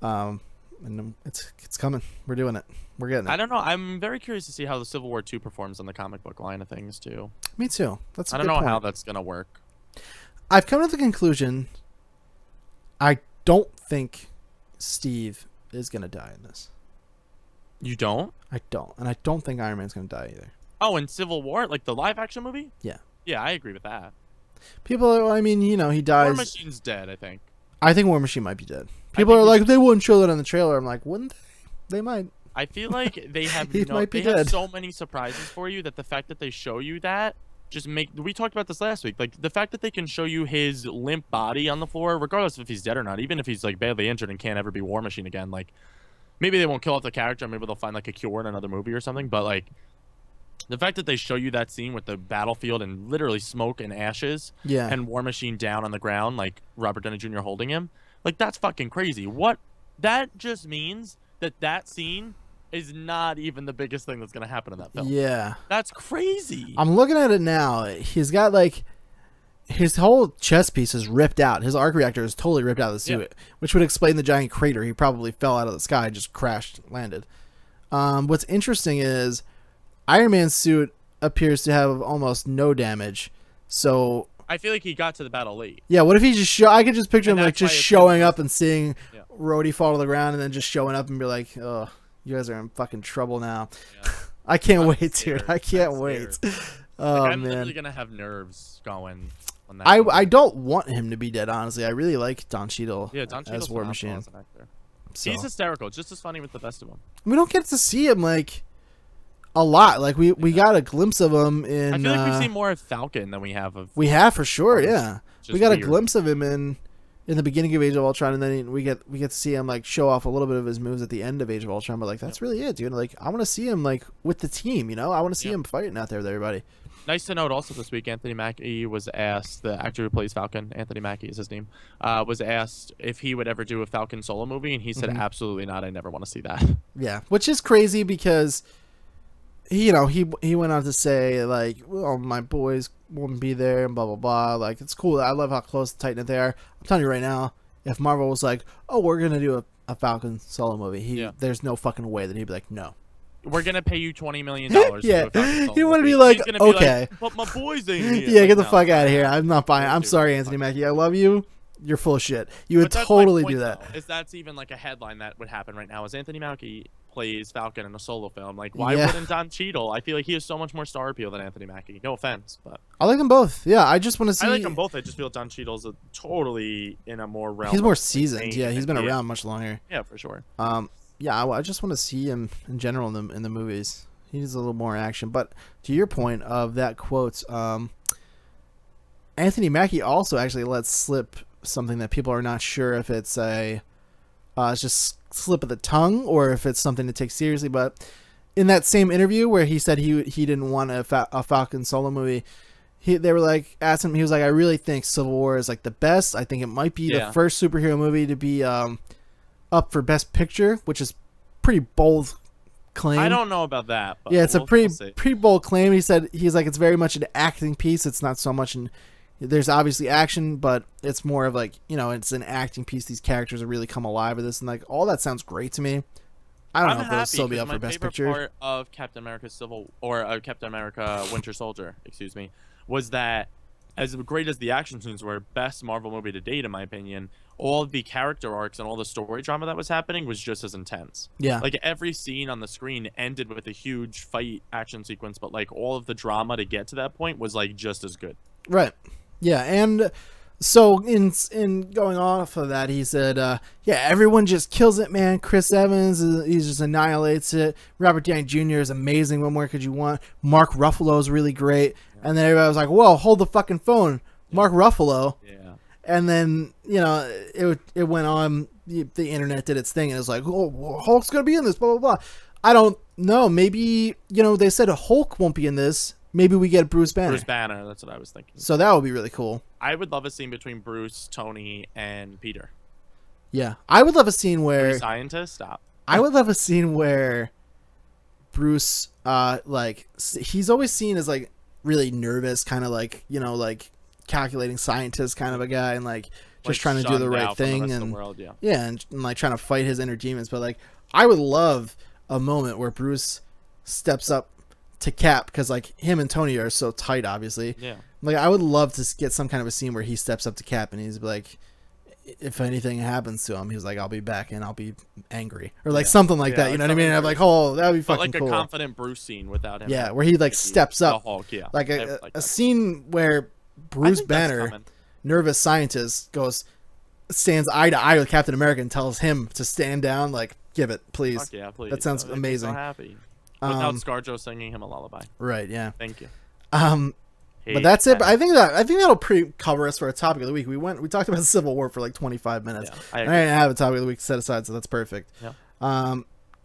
And it's coming. We're doing it. We're getting it. I don't know. I'm very curious to see how the Civil War 2 performs on the comic book line of things too. Me too. I don't know how that's gonna work. I've come to the conclusion I don't think Steve is gonna die in this. You don't? I don't. And I don't think Iron Man's gonna die either. Oh, in Civil War? Like the live action movie? Yeah. Yeah, I agree with that. People, I mean, you know, he dies. War Machine's dead, I think. I think War Machine might be dead. People are like, they wouldn't show that on the trailer. I'm like, wouldn't they? They might. I feel like they have have so many surprises for you that the fact that they show you that just we talked about this last week. Like the fact that they can show you his limp body on the floor, regardless if he's dead or not, even if he's like badly injured and can't ever be War Machine again, like maybe they won't kill off the character, maybe they'll find like a cure in another movie or something, but like the fact that they show you that scene with the battlefield and literally smoke and ashes and War Machine down on the ground, like Robert Downey Jr. holding him, like that's fucking crazy. What that just means that scene is not even the biggest thing that's going to happen in that film. Yeah. That's crazy. I'm looking at it now. He's got like his whole chest piece is ripped out. His arc reactor is totally ripped out of the suit, which would explain the giant crater. He probably fell out of the sky, just crashed, landed. What's interesting is Iron Man's suit appears to have almost no damage. So I feel like he got to the battle late. Yeah, what if he just I could just picture him like just showing up and seeing Rhodey fall to the ground and then just showing up and be like, "Oh, you guys are in fucking trouble now." Yeah. I can't wait, dude. I can't wait. Oh, like, I'm man. literally gonna have nerves going. On that I don't want him to be dead. Honestly, I really like Don Cheadle. Yeah, Don Cheadle's as War Machine. As an actor. So. He's hysterical, just as funny with the best of them. We don't get to see him like a lot. Like we got a glimpse of him in. I feel like we've seen more of Falcon than we have of. We have for sure. Yeah, we got weird. A glimpse of him in the beginning of Age of Ultron, and then we get to see him like show off a little bit of his moves at the end of Age of Ultron. But like that's really it, dude. Like I want to see him like with the team. You know, I want to see him fighting out there with everybody. Nice to note also this week, Anthony Mackie was asked, the actor who plays Falcon, Anthony Mackie is his name, was asked if he would ever do a Falcon solo movie, and he said, absolutely not, I never want to see that. Yeah, which is crazy because, he went on to say, like, well, my boys won't be there, and blah, blah, blah. Like, it's cool. I love how close to tight knit they are. I'm telling you right now, if Marvel was like, oh, we're going to do a Falcon solo movie, there's no fucking way that he'd be like, no. We're gonna pay you $20 million. Yeah, you want to be like, okay, but my boys ain't here. Yeah, get the fuck out of here. I'm not buying. I'm sorry, Anthony Mackie. I love you. You're full of shit. You would totally do that. Is that's even like a headline that would happen right now? Is Anthony Mackie plays Falcon in a solo film? Like, why wouldn't Don Cheadle? I feel like he has so much more star appeal than Anthony Mackie. No offense, but I like them both. Yeah, I just want to see. I like them both. I just feel Don Cheadle's totally in a more realm. He's more seasoned. Yeah, he's been around much longer. Yeah, for sure. Yeah, I just want to see him in general in the movies. He needs a little more action. But to your point of that quote, Anthony Mackie also actually let slip something that people are not sure if it's it's just slip of the tongue or if it's something to take seriously. But in that same interview where he said he didn't want a Falcon solo movie, they were like asking him. He was like, I really think Civil War is like the best. I think it might be the first superhero movie to be up for Best Picture, which is pretty bold claim. I don't know about that. But yeah, it's a pretty bold claim. He said he's like, it's very much an acting piece. It's not so much there's obviously action, but it's more of like, you know, it's an acting piece. These characters are really come alive with this, and like all that sounds great to me. I don't know if it'll still be up for Best Picture. My favorite part of Captain America Winter Soldier, excuse me, was that as great as the action scenes were, best Marvel movie to date in my opinion, all of the character arcs and all the story drama that was happening was just as intense. Yeah. Like every scene on the screen ended with a huge fight action sequence, but like all of the drama to get to that point was like just as good. Right. Yeah, and so in going off of that, he said, yeah, everyone just kills it, man. Chris Evans, he just annihilates it. Robert Downey Jr. is amazing. What more could you want? Mark Ruffalo is really great. Yeah. And then everybody was like, whoa, hold the fucking phone. Yeah. Mark Ruffalo. Yeah. And then, you know, it went on. The internet did its thing, and it was like, oh, Hulk's going to be in this, blah, blah, blah. I don't know. Maybe, you know, they said Hulk won't be in this. Maybe we get Bruce Banner. Bruce Banner, that's what I was thinking. So that would be really cool. I would love a scene between Bruce, Tony, and Peter. Yeah. I would love a scene where... Scientist? Stop. I would love a scene where Bruce, like, he's always seen as, like, really nervous, kind of like, you know, like, calculating scientist kind of a guy, and, like, just trying to do the right thing. And and like, trying to fight his inner demons. But, like, I would love a moment where Bruce steps up to Cap, because like him and Tony are so tight, obviously. Yeah. Like I would love to get some kind of a scene where he steps up to Cap and he's like, if anything happens to him, he's like, I'll be back and I'll be angry, or like something like that. You know what I mean? I'm like, oh, that would be fucking cool. Like a confident Bruce scene without him. Yeah, where he like steps up. Hulk, like a scene where Bruce Banner, nervous scientist, stands eye to eye with Captain America and tells him to stand down. Like, give it, please. Fuck yeah, please. That sounds amazing. So happy. Without ScarJo singing him a lullaby. Right. Yeah. Thank you. But that's it. But I think that'll cover us for a topic of the week. We talked about Civil War for like 25 minutes. Yeah, I didn't have a topic of the week set aside, so that's perfect. Yeah.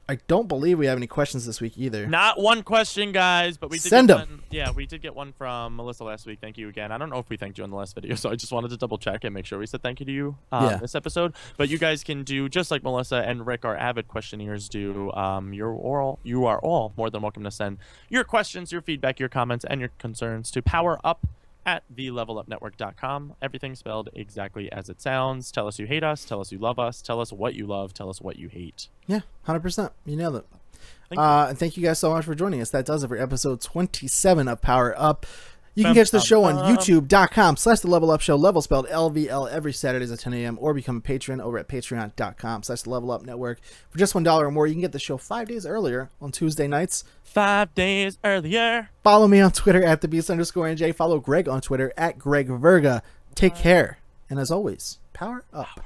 I don't believe we have any questions this week either. Not one question, guys, but we did send them. Yeah, we did get one from Melissa last week. Thank you again. I don't know if we thanked you in the last video, so I just wanted to double check and make sure we said thank you to you this episode. But you guys can do just like Melissa and Rick, our avid questionnaires, do. You are all more than welcome to send your questions, your feedback, your comments, and your concerns to powerup@thelevelupnetwork.com. Everything spelled exactly as it sounds. Tell us you hate us. Tell us you love us. Tell us what you love. Tell us what you hate. Yeah, 100%. You nailed it. And thank you guys so much for joining us. That does it for episode 27 of Power Up. You can catch the show on youtube.com/thelevelupshow, level spelled LVL, every Saturdays at 10 a.m. or become a patron over at patreon.com/thelevelupnetwork. For just $1 or more, you can get the show 5 days earlier on Tuesday nights. 5 days earlier. Follow me on Twitter at @thebeast_NJ. Follow Greg on Twitter at Greg Virga. Take care. And as always, power up.